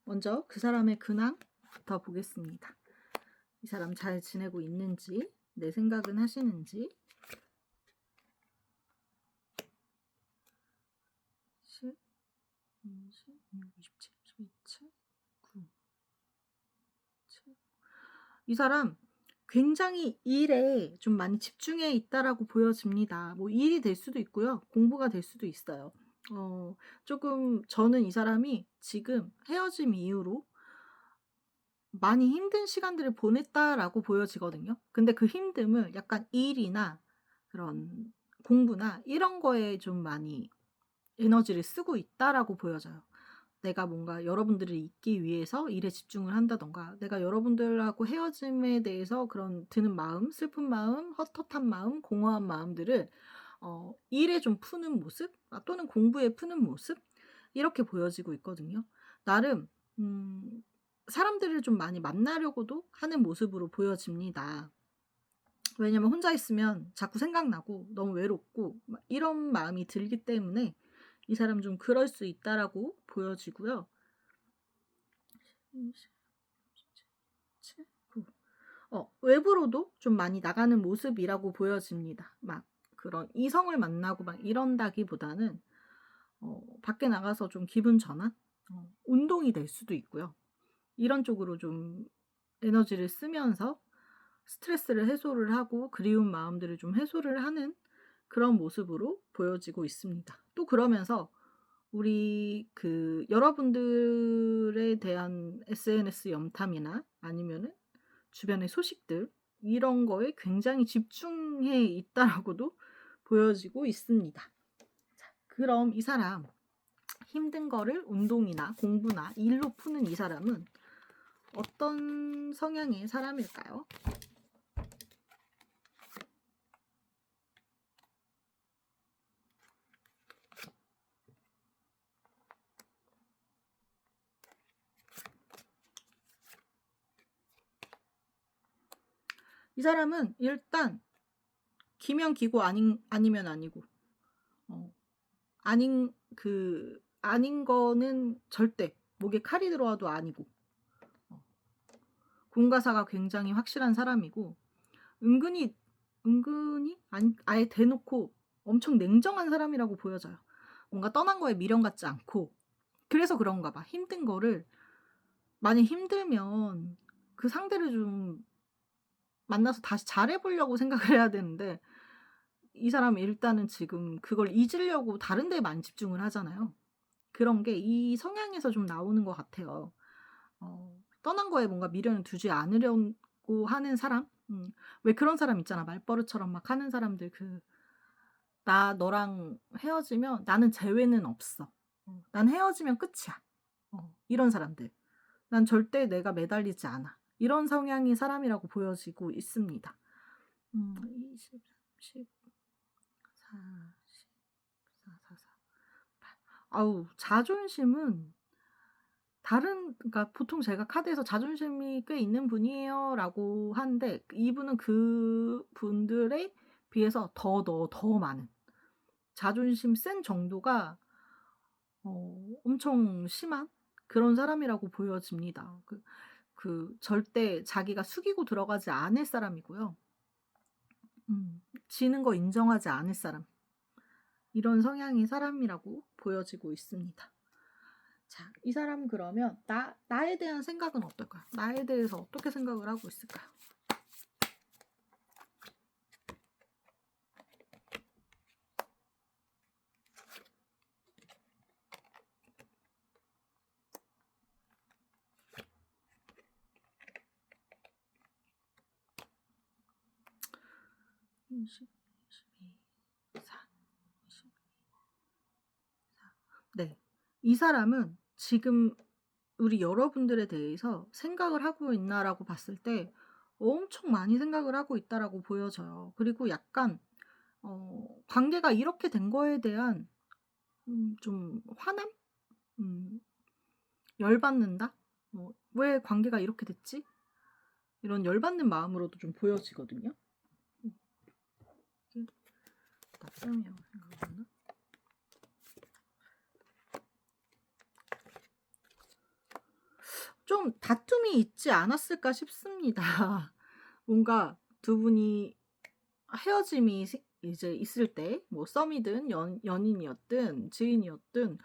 먼저 그 사람의 근황부터 보겠습니다. 이 사람 잘 지내고 있는지, 내 생각은 하시는지. 10, 20, 27, 27, 9, 7. 이 사람 굉장히 일에 좀 많이 집중해 있다라고 보여집니다. 뭐 일이 될 수도 있고요. 공부가 될 수도 있어요. 조금 저는 이 사람이 지금 헤어짐 이후로 많이 힘든 시간들을 보냈다라고 보여지거든요. 근데 그 힘듦을 약간 일이나 그런 공부나 이런 거에 좀 많이 에너지를 쓰고 있다라고 보여져요. 내가 뭔가 여러분들을 잊기 위해서 일에 집중을 한다던가, 내가 여러분들하고 헤어짐에 대해서 그런 드는 마음, 슬픈 마음, 헛헛한 마음, 공허한 마음들을 일에 좀 푸는 모습, 또는 공부에 푸는 모습, 이렇게 보여지고 있거든요. 나름 사람들을 좀 많이 만나려고도 하는 모습으로 보여집니다. 왜냐면 혼자 있으면 자꾸 생각나고 너무 외롭고 이런 마음이 들기 때문에 이 사람 좀 그럴 수 있다라고 보여지고요. 외부로도 좀 많이 나가는 모습이라고 보여집니다. 막 그런 이성을 만나고 막 이런다기보다는 밖에 나가서 좀 기분 전환, 운동이 될 수도 있고요. 이런 쪽으로 좀 에너지를 쓰면서 스트레스를 해소를 하고 그리운 마음들을 좀 해소를 하는 그런 모습으로 보여지고 있습니다. 또 그러면서 우리 여러분들에 대한 SNS 염탐이나 아니면은 주변의 소식들, 이런 거에 굉장히 집중해 있다라고도 보여지고 있습니다. 자, 그럼 이 사람 힘든 거를 운동이나 공부나 일로 푸는 이 사람은 어떤 성향의 사람일까요? 이 사람은 일단 기면 기고 아니면 아니고 아닌 거는 절대 목에 칼이 들어와도 아니고 공과사가 굉장히 확실한 사람이고 은근히 아예 대놓고 엄청 냉정한 사람이라고 보여져요. 뭔가 떠난 거에 미련 같지 않고 그래서 그런가 봐. 힘든 거를 많이 힘들면 그 상대를 좀 만나서 다시 잘해보려고 생각을 해야 되는데 이 사람이 일단은 지금 그걸 잊으려고 다른 데에 많이 집중을 하잖아요. 그런 게 이 성향에서 좀 나오는 것 같아요. 떠난 거에 뭔가 미련을 두지 않으려고 하는 사람? 왜 그런 사람 있잖아. 말버릇처럼 막 하는 사람들 나 너랑 헤어지면 나는 재회는 없어. 난 헤어지면 끝이야. 이런 사람들. 난 절대 내가 매달리지 않아. 이런 성향의 사람이라고 보여지고 있습니다. 20, 30, 40, 44, 48. 아우, 자존심은 그러니까 보통 제가 카드에서 자존심이 꽤 있는 분이에요 라고 하는데 이분은 그 분들에 비해서 더 많은 자존심 센 정도가 엄청 심한 그런 사람이라고 보여집니다. 절대 자기가 숙이고 들어가지 않을 사람이고요. 지는 거 인정하지 않을 사람. 이런 성향의 사람이라고 보여지고 있습니다. 자, 이 사람 그러면 나에 대한 생각은 어떨까요? 나에 대해서 어떻게 생각을 하고 있을까요? 네. 이 사람은 지금 우리 여러분들에 대해서 생각을 하고 있나라고 봤을 때 엄청 많이 생각을 하고 있다라고 보여져요. 그리고 약간 관계가 이렇게 된 거에 대한 좀 화남? 열받는다? 왜 관계가 이렇게 됐지? 이런 열받는 마음으로도 좀 보여지거든요. 나쁘냐고 생각하나? 좀 다툼이 있지 않았을까 싶습니다. 뭔가 두 분이 헤어짐이 이제 있을 때, 뭐 썸이든 연인이었든 지인이었든,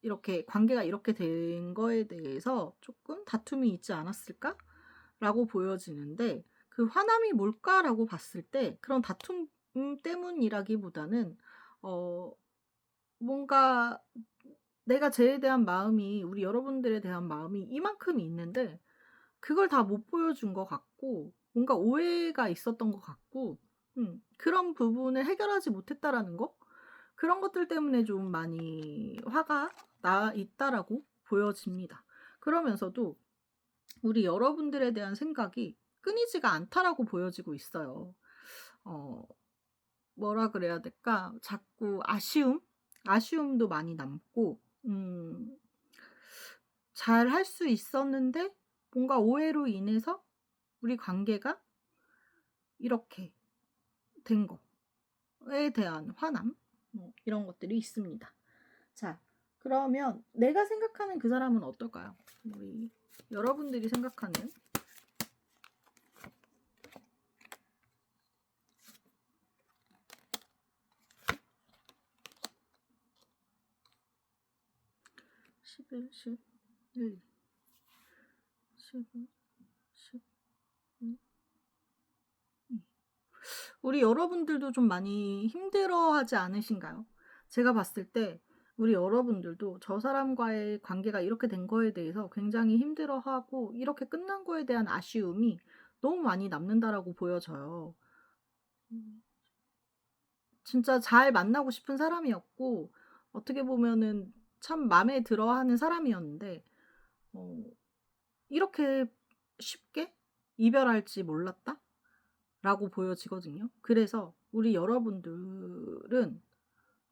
이렇게 관계가 이렇게 된 거에 대해서 조금 다툼이 있지 않았을까라고 보여지는데 그 화남이 뭘까라고 봤을 때 그런 다툼 때문이라기보다는 뭔가 내가 쟤에 대한 마음이 우리 여러분들에 대한 마음이 이만큼 있는데 그걸 다 못 보여준 것 같고 뭔가 오해가 있었던 것 같고 그런 부분을 해결하지 못했다라는 거 그런 것들 때문에 좀 많이 화가 나 있다라고 보여집니다. 그러면서도 우리 여러분들에 대한 생각이 끊이지가 않다라고 보여지고 있어요. 뭐라 그래야 될까? 자꾸 아쉬움도 많이 남고 잘 할 수 있었는데 뭔가 오해로 인해서 우리 관계가 이렇게 된 거에 대한 화남 이런 것들이 있습니다. 자, 그러면 내가 생각하는 그 사람은 어떨까요? 우리 여러분들이 생각하는 11, 11, 15, 12. 우리 여러분들도 좀 많이 힘들어하지 않으신가요? 제가 봤을 때 우리 여러분들도 저 사람과의 관계가 이렇게 된 거에 대해서 굉장히 힘들어하고 이렇게 끝난 거에 대한 아쉬움이 너무 많이 남는다라고 보여져요. 진짜 잘 만나고 싶은 사람이었고 어떻게 보면은 참 마음에 들어하는 사람이었는데 이렇게 쉽게 이별할지 몰랐다? 라고 보여지거든요. 그래서 우리 여러분들은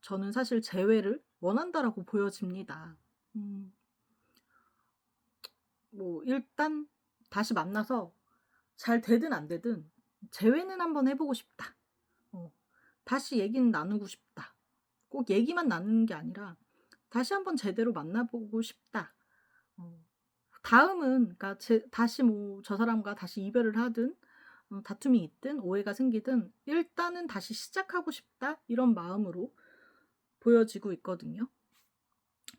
저는 사실 재회를 원한다라고 보여집니다. 뭐 일단 다시 만나서 잘 되든 안 되든 재회는 한번 해 보고 싶다. 다시 얘기는 나누고 싶다. 꼭 얘기만 나누는 게 아니라 다시 한번 제대로 만나 보고 싶다. 어 다음은 그러니까 다시 뭐 저 사람과 다시 이별을 하든 다툼이 있든 오해가 생기든 일단은 '다시 시작하고 싶다.' 이런 마음으로 보여지고 있거든요.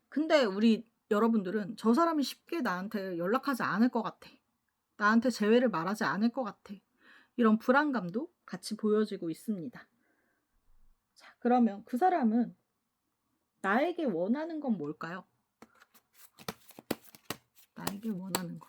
근데 우리 여러분들은 '저 사람이 쉽게 나한테 연락하지 않을 것 같아. 나한테 재회를 말하지 않을 것 같아.' 이런 불안감도 같이 보여지고 있습니다. 자, 그러면 그 사람은 나에게 원하는 건 뭘까요? 나에게 원하는 거.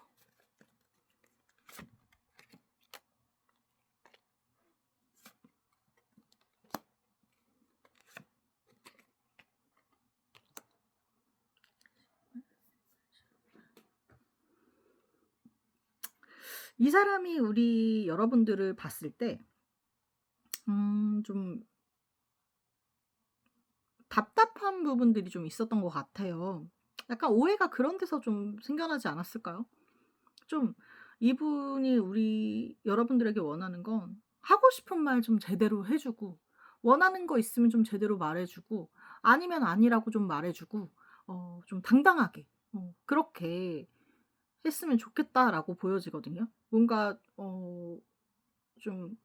이 사람이 우리 여러분들을 봤을 때 좀 답답한 부분들이 좀 있었던 것 같아요. 약간 오해가 그런 데서 좀 생겨나지 않았을까요? 좀 이분이 우리 여러분들에게 원하는 건 하고 싶은 말 좀 제대로 해 주고 원하는 거 있으면 좀 제대로 말해 주고 아니면 아니라고 좀 말해 주고 좀 당당하게 그렇게 했으면 좋겠다라고 보여지거든요. 뭔가 좀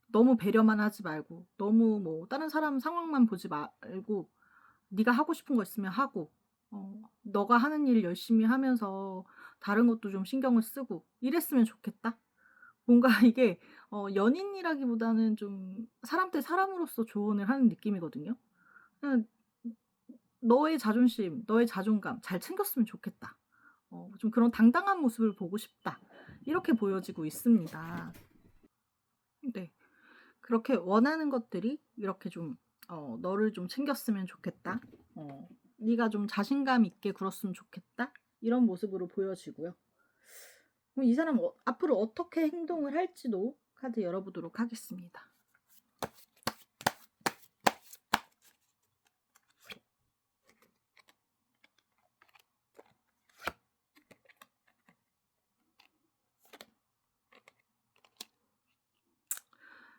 너무 배려만 하지 말고 너무 뭐 다른 사람 상황만 보지 말고 네가 하고 싶은 거 있으면 하고 너가 하는 일 열심히 하면서 다른 것도 좀 신경을 쓰고 이랬으면 좋겠다. 뭔가 이게 연인이라기보다는 좀 사람 대 사람으로서 조언을 하는 느낌이거든요. 그냥 '너의 자존심, 너의 자존감 잘 챙겼으면 좋겠다. 좀 그런 당당한 모습을 보고 싶다.' 이렇게 보여지고 있습니다. 네. 그렇게 원하는 것들이 이렇게 좀 '너를 좀 챙겼으면 좋겠다. 네가 좀 자신감 있게 굴었으면 좋겠다.' 이런 모습으로 보여지고요. 그럼 이 사람 앞으로 어떻게 행동을 할지도 카드 열어 보도록 하겠습니다.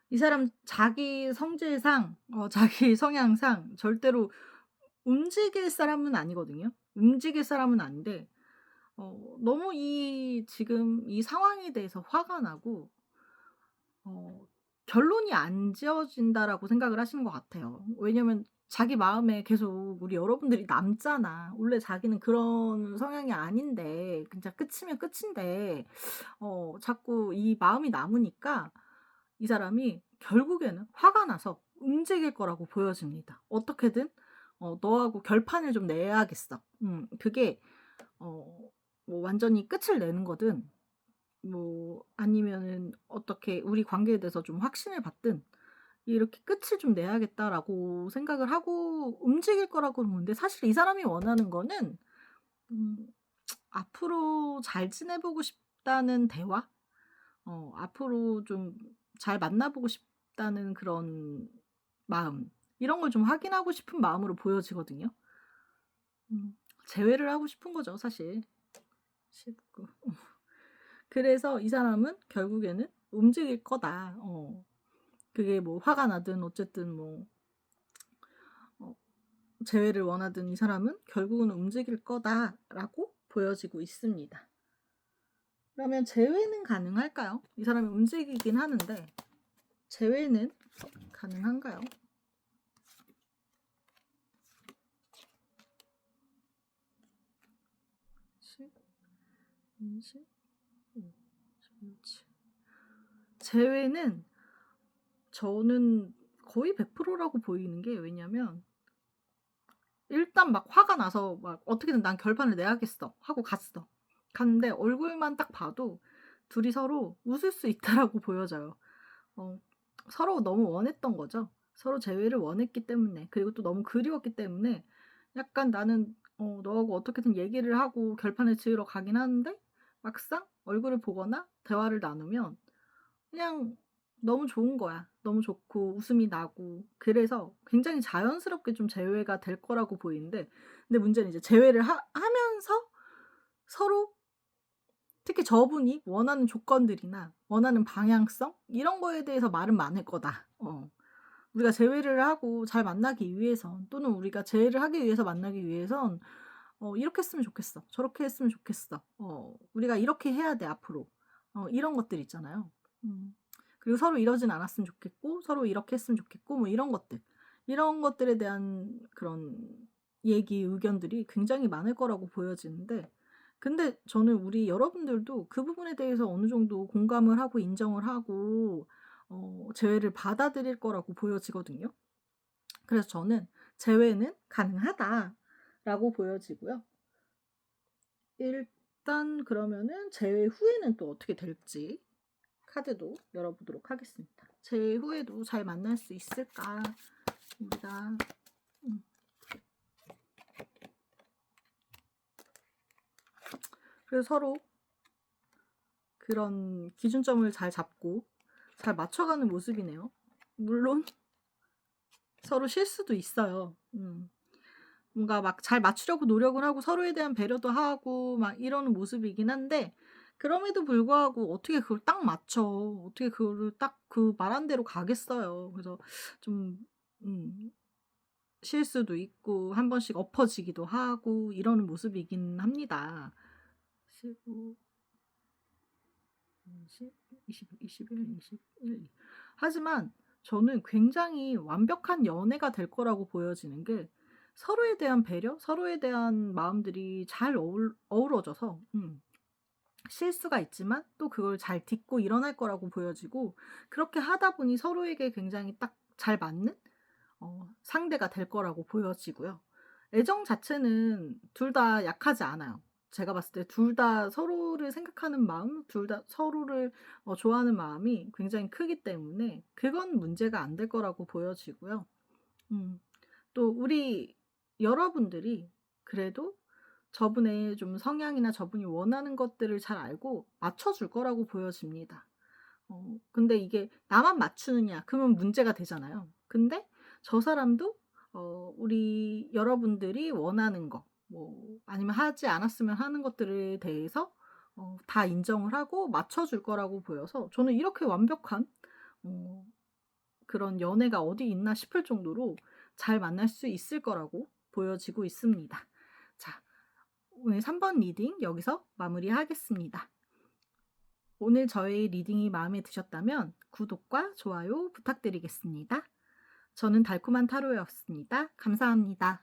이 사람 자기 성질상 자기 성향상 절대로 움직일 사람은 아니거든요. 움직일 사람은 아닌데 너무 지금 이 상황에 대해서 화가 나고 어 '결론이 안 지어진다.'라고 생각을 하시는 것 같아요. 왜냐면 자기 마음에 계속 우리 여러분들이 남잖아. 원래 자기는 그런 성향이 아닌데 진짜 끝이면 끝인데 자꾸 이 마음이 남으니까 이 사람이 결국에는 화가 나서 움직일 거라고 보여집니다. 어떻게든 '너하고 결판을 좀 내야겠어.' 그게 어 뭐 완전히 끝을 내는 거든 뭐 아니면은 어떻게 우리 관계에 대해서 좀 확신을 받든 이렇게 '끝을 좀 내야겠다.'라고 생각을 하고 움직일 거라고 보는데 사실 이 사람이 원하는 거는 음 앞으로 잘 지내 보고 싶다는 대화? 앞으로 좀 잘 만나 보고 싶다는 그런 마음 이런 걸 좀 확인하고 싶은 마음으로 보여지거든요. 재회를 하고 싶은 거죠 사실. 19. 그래서 이 사람은 결국에는 '움직일 거다.' 그게 뭐 화가 나든 어쨌든 뭐 어 재회를 원하든 이 사람은 '결국은 움직일 거다.'라고 보여지고 있습니다. 그러면 재회는 가능할까요? 이 사람이 움직이긴 하는데 재회는 가능한가요? 10, 20, 5, 16, 재회는 저는 거의 100% 라고 보이는 게 왜냐면 일단 막 화가 나서 막 '어떻게든 난 결판을 내야겠어.' 하고 갔어. 갔는데 얼굴만 딱 봐도 둘이 서로 웃을 수 있다라고 보여져요. 어 서로 너무 원했던 거죠. 서로 재회를 원했기 때문에 그리고 또 너무 그리웠기 때문에 약간 나는 너하고 어떻게든 얘기를 하고 결판을 지으러 가긴 하는데 막상 얼굴을 보거나 대화를 나누면 그냥 너무 좋은 거야. 너무 좋고 웃음이 나고 그래서 굉장히 자연스럽게 좀 재회가 될 거라고 보이는데 근데 문제는 이제 재회를 하면서 서로 특히 저분이 원하는 조건들이나 원하는 방향성 이런 거에 대해서 말은 많을 거다. 우리가 재회를 하고 잘 만나기 위해선, 또는 우리가 재회를 하기 위해서 만나기 위해선 이렇게 했으면 좋겠어. 저렇게 했으면 좋겠어. 우리가 이렇게 해야 돼 앞으로. 이런 것들 있잖아요. 그리고 서로 이러진 않았으면 좋겠고, 서로 이렇게 했으면 좋겠고, 뭐 이런 것들. 이런 것들에 대한 그런 얘기, 의견들이 굉장히 많을 거라고 보여지는데, 근데 저는 우리 여러분들도 그 부분에 대해서 어느 정도 공감을 하고 인정을 하고 재회를 받아들일 거라고 보여지거든요. 그래서 저는 재회는 가능하다라고 보여지고요. 일단 그러면은 재회 후에는 또 어떻게 될지 카드도 열어보도록 하겠습니다. 재회 후에도 잘 만날 수 있을까? 우리가 그래서 서로 그런 기준점을 잘 잡고 잘 맞춰가는 모습이네요. 물론 서로 실수도 있어요. 뭔가 막 잘 맞추려고 노력을 하고 서로에 대한 배려도 하고 막 이러는 모습이긴 한데, 그럼에도 불구하고 어떻게 그걸 딱 맞춰. 어떻게 그거를 딱 그 말한 대로 가겠어요. 그래서 좀 실수도 있고 한 번씩 엎어지기도 하고 이러는 모습이긴 합니다. 15, 20, 20, 21, 21. 하지만 저는 굉장히 완벽한 연애가 될 거라고 보여지는 게, 서로에 대한 배려, 서로에 대한 마음들이 잘 어우러져서 실수가 있지만 또 그걸 잘 딛고 일어날 거라고 보여지고, 그렇게 하다 보니 서로에게 굉장히 딱 잘 맞는 상대가 될 거라고 보여지고요. 애정 자체는 둘 다 약하지 않아요. 제가 봤을 때 둘 다 서로를 생각하는 마음, 둘 다 서로를 좋아하는 마음이 굉장히 크기 때문에 그건 문제가 안 될 거라고 보여지고요. 또 우리 여러분들이 그래도 저분의 좀 성향이나 저분이 원하는 것들을 잘 알고 맞춰줄 거라고 보여집니다. 근데 이게 나만 맞추느냐, 그러면 문제가 되잖아요. 근데 저 사람도 우리 여러분들이 원하는 거, 뭐 아니면 하지 않았으면 하는 것들에 대해서 다 인정을 하고 맞춰줄 거라고 보여서, 저는 이렇게 완벽한 어 그런 연애가 어디 있나 싶을 정도로 잘 만날 수 있을 거라고 보여지고 있습니다. 자, 오늘 3번 리딩 여기서 마무리하겠습니다. 오늘 저의 리딩이 마음에 드셨다면 구독과 좋아요 부탁드리겠습니다. 저는 달콤한 타로였습니다. 감사합니다.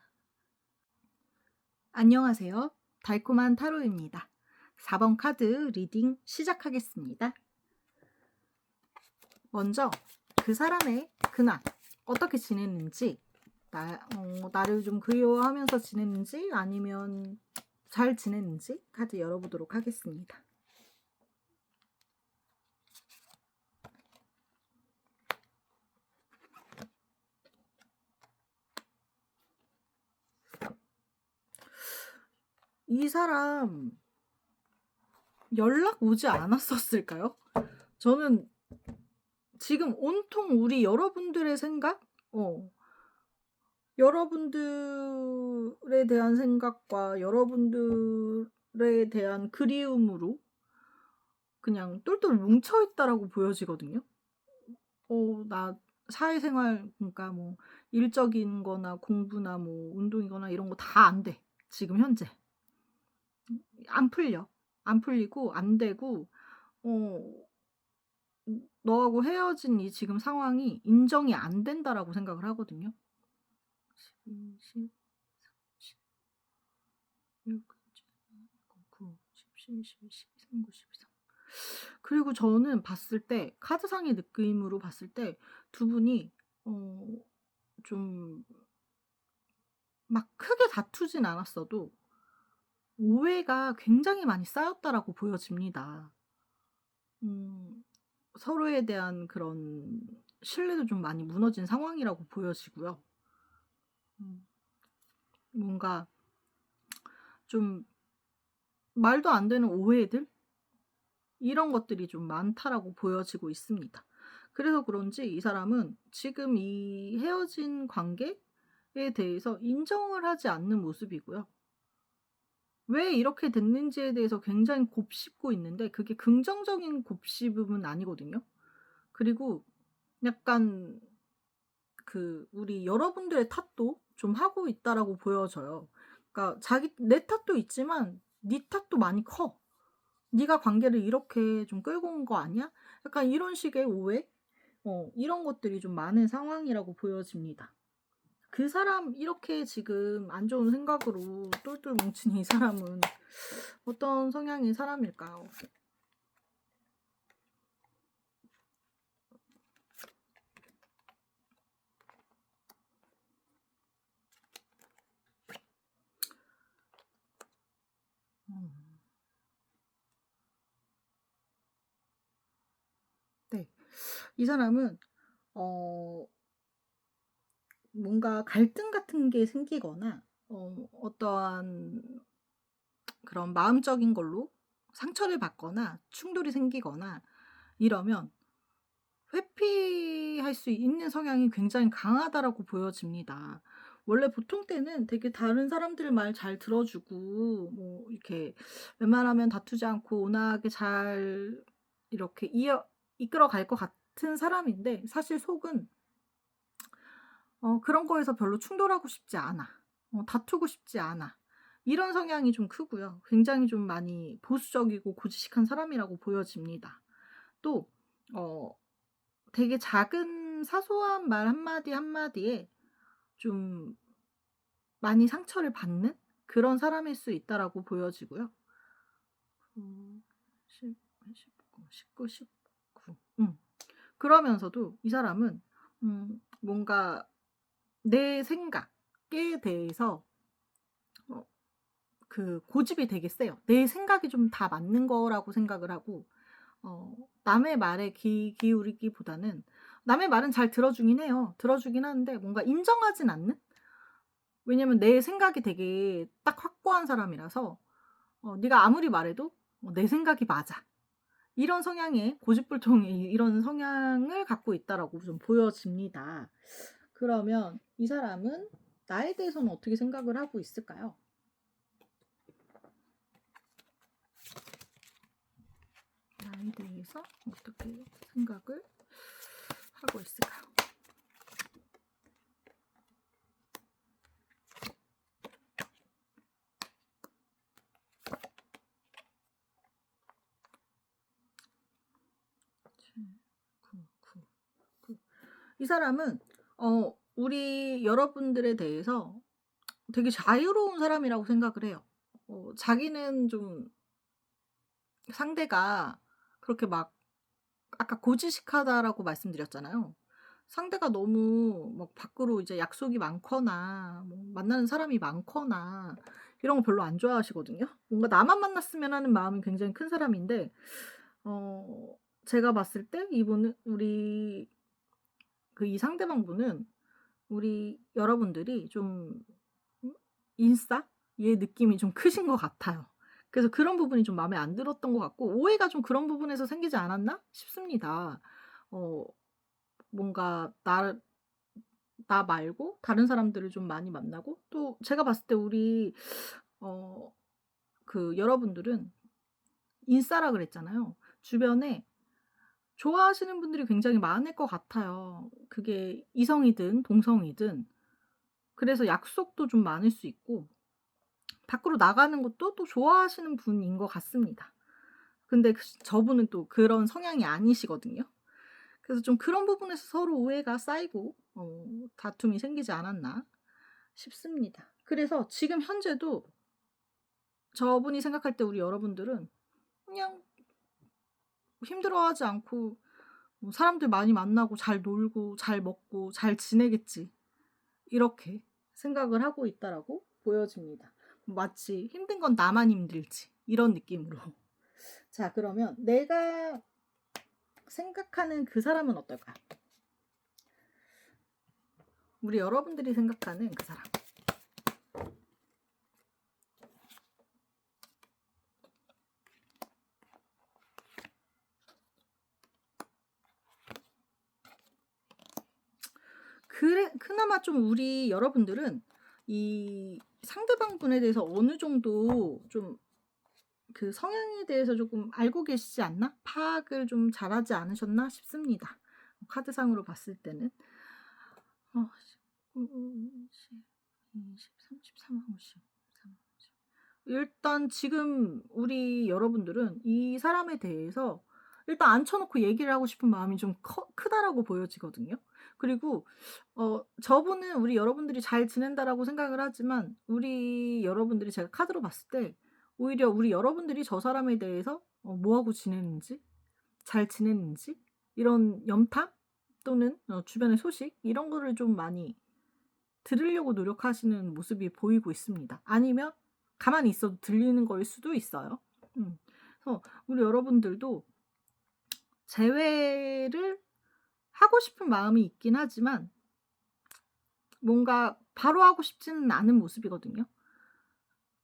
안녕하세요. 달콤한 타로입니다. 4번 카드 리딩 시작하겠습니다. 먼저 그 사람의 그날 어떻게 지냈는지, 나를 좀 그리워하면서 지냈는지 아니면 잘 지냈는지 카드 열어보도록 하겠습니다. 이 사람 연락 오지 않았었을까요? 저는 지금 온통 우리 여러분들의 생각? 여러분들에 대한 생각과 여러분들에 대한 그리움으로 그냥 똘똘 뭉쳐있다라고 보여지거든요. 나 사회생활, 그러니까 뭐 일적인 거나 공부나 뭐 운동이거나 이런 거 다 안 돼. 지금 현재. 안 풀려. 안 풀리고 안 되고, 너하고 헤어진 이 지금 상황이 인정이 안 된다라고 생각을 하거든요. 12, 10, 6, 9, 10, 11, 12, 13, 9, 13. 그리고 저는 봤을 때, 카드상의 느낌으로 봤을 때 두 분이 좀 막 크게 다투진 않았어도 오해가 굉장히 많이 쌓였다라고 보여집니다. 서로에 대한 그런 신뢰도 좀 많이 무너진 상황이라고 보여지고요. 뭔가 좀 말도 안 되는 오해들? 이런 것들이 좀 많다라고 보여지고 있습니다. 그래서 그런지 이 사람은 지금 이 헤어진 관계에 대해서 인정을 하지 않는 모습이고요. 왜 이렇게 됐는지에 대해서 굉장히 곱씹고 있는데 그게 긍정적인 곱씹음은 아니거든요. 그리고 약간 우리 여러분들의 탓도 좀 하고 있다라고 보여져요. 그러니까 자기 내 탓도 있지만 네 탓도 많이 커. "네가 관계를 이렇게 좀 끌고 온 거 아니야?" 약간 이런 식의 오해? 이런 것들이 좀 많은 상황이라고 보여집니다. 그 사람 이렇게 지금 안 좋은 생각으로 똘똘 뭉친 이 사람은 어떤 성향의 사람일까요? 음. 네. 이 사람은 어 뭔가 갈등 같은 게 생기거나 어떠한 그런 마음적인 걸로 상처를 받거나 충돌이 생기거나 이러면 회피할 수 있는 성향이 굉장히 강하다라고 보여집니다. 원래 보통 때는 되게 다른 사람들 말 잘 들어주고 뭐 이렇게 웬만하면 다투지 않고 온화하게 잘 이렇게 이끌어 갈 것 같은 사람인데 사실 속은 그런 거에서 별로 충돌하고 싶지 않아. 다투고 싶지 않아. 이런 성향이 좀 크고요. 굉장히 좀 많이 보수적이고 고지식한 사람이라고 보여집니다. 또 어 되게 작은 사소한 말 한마디 한마디에 좀 많이 상처를 받는 그런 사람일 수 있다라고 보여지고요. 10, 19, 19, 19. 그러면서도 이 사람은 뭔가 내 생각에 대해서 어 고집이 되게 세요. 내 생각이 좀 다 맞는 거라고 생각을 하고 남의 말에 귀 기울이기보다는 남의 말은 잘 들어주긴 해요. 들어주긴 하는데 뭔가 인정하진 않는? 왜냐면 내 생각이 되게 딱 확고한 사람이라서 네가 아무리 말해도 "내 생각이 맞아." 이런 성향의 고집불통의 이런 성향을 갖고 있다라고 좀 보여집니다. 그러면 이 사람은 나에 대해서는 어떻게 생각을 하고 있을까요? 나에 대해서 어떻게 생각을 하고 있을까요? 이 사람은 우리 여러분들에 대해서 되게 자유로운 사람이라고 생각을 해요. 자기는 좀 상대가 그렇게 막 아까 고지식하다라고 말씀드렸잖아요. 상대가 너무 막 밖으로 이제 약속이 많거나 뭐 만나는 사람이 많거나 이런 거 별로 안 좋아하시거든요. 뭔가 나만 만났으면 하는 마음이 굉장히 큰 사람인데 제가 봤을 때 이분은 이 상대방분은 우리 여러분들이 좀 음 인싸의 느낌이 좀 크신 것 같아요. 그래서 그런 부분이 좀 마음에 안 들었던 것 같고 오해가 좀 그런 부분에서 생기지 않았나 싶습니다. 어 뭔가 나 말고 다른 사람들을 좀 많이 만나고 또 제가 봤을 때 우리 어 여러분들은 인싸라 그랬잖아요. 주변에 좋아하시는 분들이 굉장히 많을 것 같아요. 그게 이성이든 동성이든. 그래서 약속도 좀 많을 수 있고 밖으로 나가는 것도 또 좋아하시는 분인 것 같습니다. 근데 저분은 또 그런 성향이 아니시거든요. 그래서 좀 그런 부분에서 서로 오해가 쌓이고 다툼이 생기지 않았나 싶습니다. 그래서 지금 현재도 저분이 생각할 때 우리 여러분들은 그냥 힘들어하지 않고 사람들 많이 만나고 잘 놀고 잘 먹고 잘 지내겠지. 이렇게 생각을 하고 있다라고 보여집니다. 마치 '힘든 건 나만 힘들지.' 이런 느낌으로. 자 그러면 내가 생각하는 그 사람은 어떨까요? 우리 여러분들이 생각하는 그 사람. 그나마 좀 우리 여러분들은 이 상대방 분에 대해서 어느 정도 좀 그 성향에 대해서 조금 알고 계시지 않나? 파악을 좀 잘하지 않으셨나 싶습니다. 카드상으로 봤을 때는. 19, 20, 33, 50, 3, 50. 일단 지금 우리 여러분들은 이 사람에 대해서 일단 앉혀놓고 얘기를 하고 싶은 마음이 좀 크다라고 보여지거든요. 그리고 저분은 우리 여러분들이 잘 지낸다라고 생각을 하지만 우리 여러분들이 제가 카드로 봤을 때 오히려 우리 여러분들이 저 사람에 대해서 뭐하고 지내는지, 잘 지내는지 이런 염탐 또는 주변의 소식 이런 거를 좀 많이 들으려고 노력하시는 모습이 보이고 있습니다. 아니면 가만히 있어도 들리는 거일 수도 있어요. 그래서 우리 여러분들도 재회를 하고 싶은 마음이 있긴 하지만 뭔가 바로 하고 싶지는 않은 모습이거든요.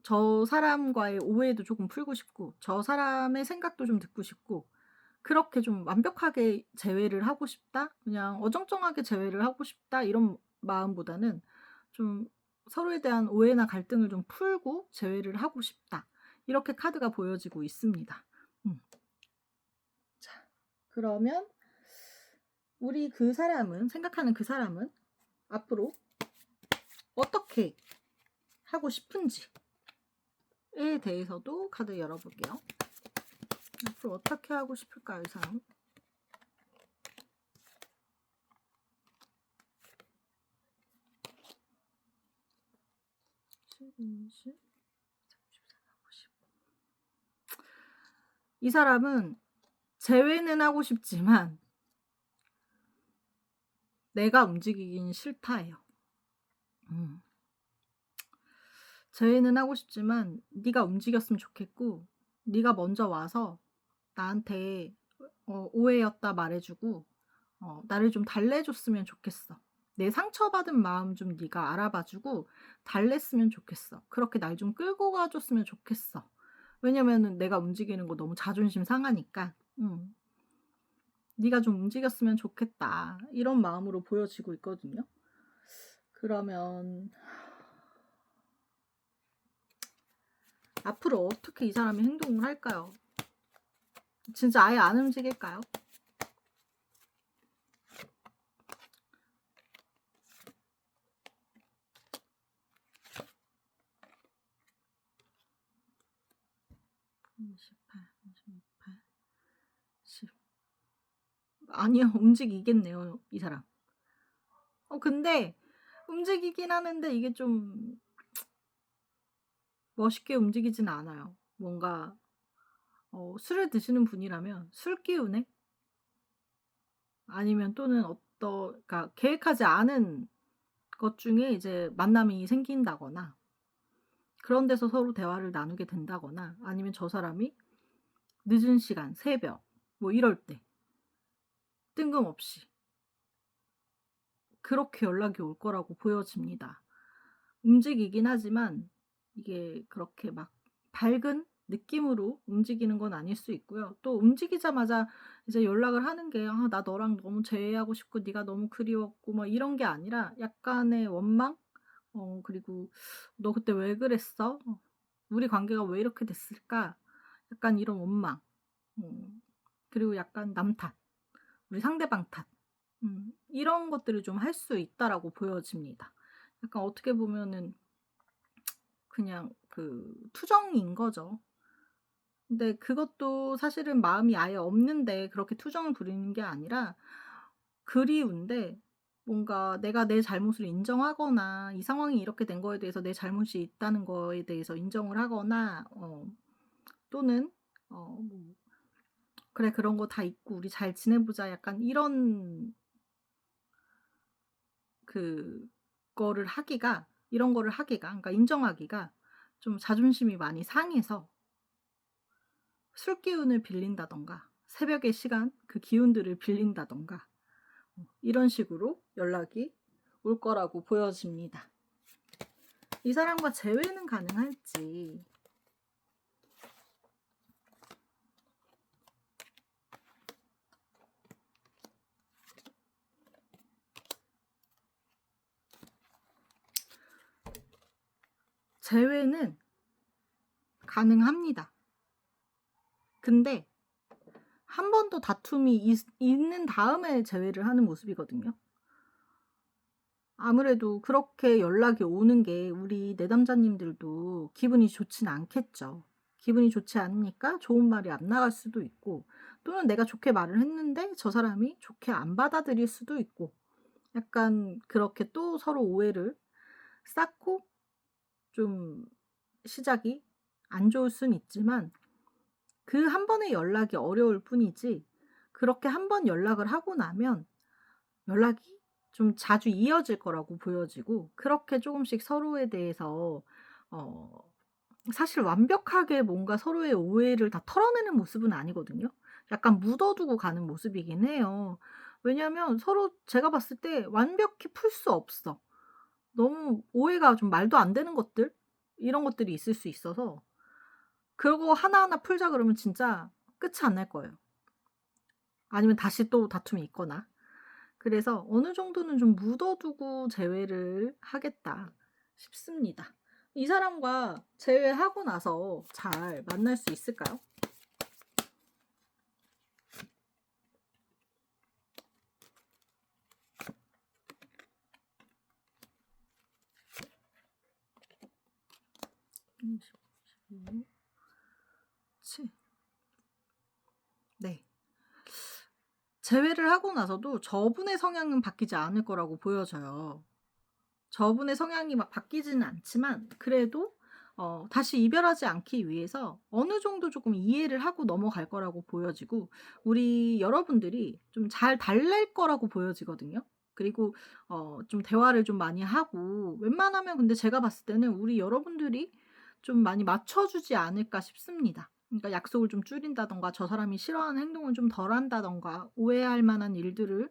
저 사람과의 오해도 조금 풀고 싶고 저 사람의 생각도 좀 듣고 싶고 그렇게 좀 완벽하게 재회를 하고 싶다? 그냥 어정쩡하게 재회를 하고 싶다? 이런 마음보다는 좀 서로에 대한 오해나 갈등을 좀 풀고 재회를 하고 싶다. 이렇게 카드가 보여지고 있습니다. 자, 그러면 우리 그 사람은, 생각하는 그 사람은 앞으로 어떻게 하고 싶은지에 대해서도 카드 열어볼게요. 앞으로 어떻게 하고 싶을까요, 이 사람? 이 사람은 재회는 하고 싶지만 내가 움직이긴 싫다예요. 재회는 하고 싶지만 네가 움직였으면 좋겠고 네가 먼저 와서 나한테 오해였다 말해주고 나를 좀 달래줬으면 좋겠어. 내 상처받은 마음 좀 네가 알아봐주고 달랬으면 좋겠어. 그렇게 날 좀 끌고 가줬으면 좋겠어. 왜냐면은 내가 움직이는 거 너무 자존심 상하니까. 네가 좀 움직였으면 좋겠다. 이런 마음으로 보여지고 있거든요. 그러면 앞으로 어떻게 이 사람이 행동을 할까요? 진짜 아예 안 움직일까요? 아니요, 움직이겠네요, 이 사람. 근데 움직이긴 하는데 이게 좀 멋있게 움직이진 않아요. 뭔가 술을 드시는 분이라면 술 기운에 아니면 또는 그러니까 계획하지 않은 것 중에 이제 만남이 생긴다거나 그런 데서 서로 대화를 나누게 된다거나 아니면 저 사람이 늦은 시간, 새벽 뭐 이럴 때 뜬금없이 그렇게 연락이 올 거라고 보여집니다. 움직이긴 하지만 이게 그렇게 막 밝은 느낌으로 움직이는 건 아닐 수 있고요. 또 움직이자마자 이제 연락을 하는 게 나 너랑 너무 재회하고 싶고 네가 너무 그리웠고 뭐 이런 게 아니라 약간의 원망? 그리고 너 그때 왜 그랬어? 우리 관계가 왜 이렇게 됐을까? 약간 이런 원망. 그리고 약간 남 탓, 우리 상대방 탓. 이런 것들을 좀 할 수 있다라고 보여집니다. 약간 어떻게 보면은 그냥 그 투정인 거죠. 근데 그것도 사실은 마음이 아예 없는데 그렇게 투정을 부리는 게 아니라 그리운데 뭔가 내가 내 잘못을 인정하거나 이 상황이 이렇게 된 거에 대해서 내 잘못이 있다는 거에 대해서 인정을 하거나 또는 뭐 그래 그런 거 다 있고 우리 잘 지내보자 약간 이런 그거를 하기가 이런 거를 하기가 그러니까 인정하기가 좀 자존심이 많이 상해서 술 기운을 빌린다던가 새벽의 시간 그 기운들을 빌린다던가 이런 식으로 연락이 올 거라고 보여집니다. 이 사람과 재회는 가능할지 재회는 가능합니다. 근데 한 번 더 다툼이 있는 다음에 재회를 하는 모습이거든요. 아무래도 그렇게 연락이 오는 게 우리 내담자님들도 기분이 좋진 않겠죠. 기분이 좋지 않으니까 좋은 말이 안 나갈 수도 있고, 또는 내가 좋게 말을 했는데 저 사람이 좋게 안 받아들일 수도 있고, 약간 그렇게 또 서로 오해를 쌓고 좀 시작이 안 좋을 순 있지만, 그 한 번의 연락이 어려울 뿐이지, 그렇게 한 번 연락을 하고 나면 연락이 좀 자주 이어질 거라고 보여지고, 그렇게 조금씩 서로에 대해서 어 사실 완벽하게 뭔가 서로의 오해를 다 털어내는 모습은 아니거든요. 약간 묻어두고 가는 모습이긴 해요. 왜냐하면 서로 제가 봤을 때 완벽히 풀 수 없어. 너무 오해가 좀 말도 안 되는 것들, 이런 것들이 있을 수 있어서 그거 하나하나 풀자 그러면 진짜 끝이 안 날 거예요. 아니면 다시 또 다툼이 있거나. 그래서 어느 정도는 좀 묻어두고 재회를 하겠다 싶습니다. 이 사람과 재회하고 나서 잘 만날 수 있을까요? 네. 재회를 하고 나서도 저분의 성향은 바뀌지 않을 거라고 보여져요. 저분의 성향이 막 바뀌지는 않지만, 그래도 다시 이별하지 않기 위해서 어느 정도 조금 이해를 하고 넘어갈 거라고 보여지고, 우리 여러분들이 좀 잘 달랠 거라고 보여지거든요. 그리고 좀 대화를 좀 많이 하고, 웬만하면 근데 제가 봤을 때는 우리 여러분들이 좀 많이 맞춰 주지 않을까 싶습니다. 그러니까 약속을 좀 줄인다든가, 저 사람이 싫어하는 행동을 좀 덜 한다든가, 오해할 만한 일들을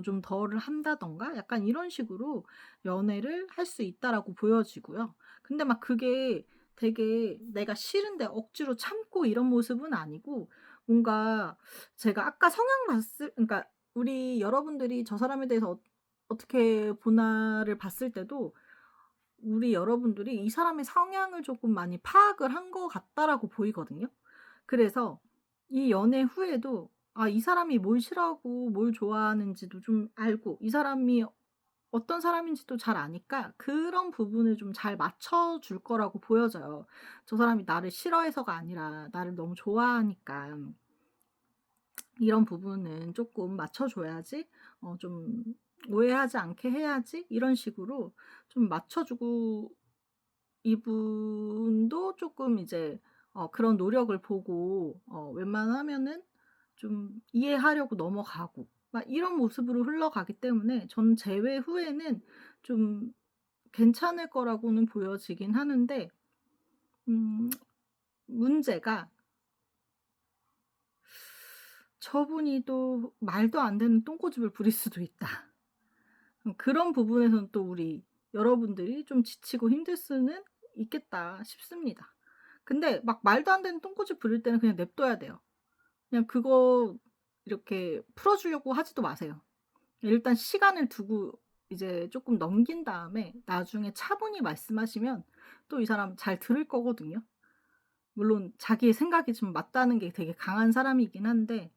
좀 덜 한다든가, 약간 이런 식으로 연애를 할 수 있다라고 보여지고요. 근데 막 그게 되게 내가 싫은데 억지로 참고 이런 모습은 아니고, 뭔가 제가 아까 성향 봤을, 그러니까 우리 여러분들이 저 사람에 대해서 어떻게 보나를 봤을 때도 우리 여러분들이 이 사람의 성향을 조금 많이 파악을 한 것 같다라고 보이거든요. 그래서 이 연애 후에도 이 사람이 뭘 싫어하고 뭘 좋아하는지도 좀 알고, 이 사람이 어떤 사람인지도 잘 아니까 그런 부분을 좀 잘 맞춰 줄 거라고 보여져요. 저 사람이 나를 싫어해서가 아니라 나를 너무 좋아하니까 이런 부분은 조금 맞춰 줘야지, 좀 오해하지 않게 해야지, 이런 식으로 좀 맞춰 주고, 이분도 조금 이제 그런 노력을 보고 웬만하면은 좀 이해하려고 넘어가고 막 이런 모습으로 흘러가기 때문에, 전 재회 후에는 좀 괜찮을 거라고는 보여지긴 하는데, 음 문제가 저분이 또 말도 안 되는 똥고집을 부릴 수도 있다. 그런 부분에서는 또 우리 여러분들이 좀 지치고 힘들 수는 있겠다 싶습니다. 근데 막 말도 안 되는 똥꼬집 부릴 때는 그냥 냅둬야 돼요. 그냥 그거 이렇게 풀어 주려고 하지도 마세요. 일단 시간을 두고 이제 조금 넘긴 다음에 나중에 차분히 말씀하시면 또 이 사람 잘 들을 거거든요. 물론 자기의 생각이 좀 맞다는 게 되게 강한 사람이긴 한데,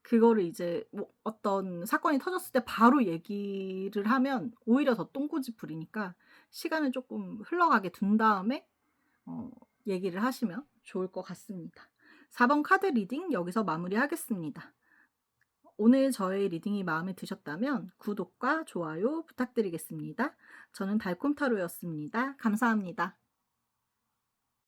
그거를 이제 뭐 어떤 사건이 터졌을 때 바로 얘기를 하면 오히려 더 똥고집 부리니까, 시간을 조금 흘러가게 둔 다음에 어 얘기를 하시면 좋을 것 같습니다. 4번 카드 리딩 여기서 마무리하겠습니다. 오늘 저의 리딩이 마음에 드셨다면 구독과 좋아요 부탁드리겠습니다. 저는 달콤타로였습니다. 감사합니다.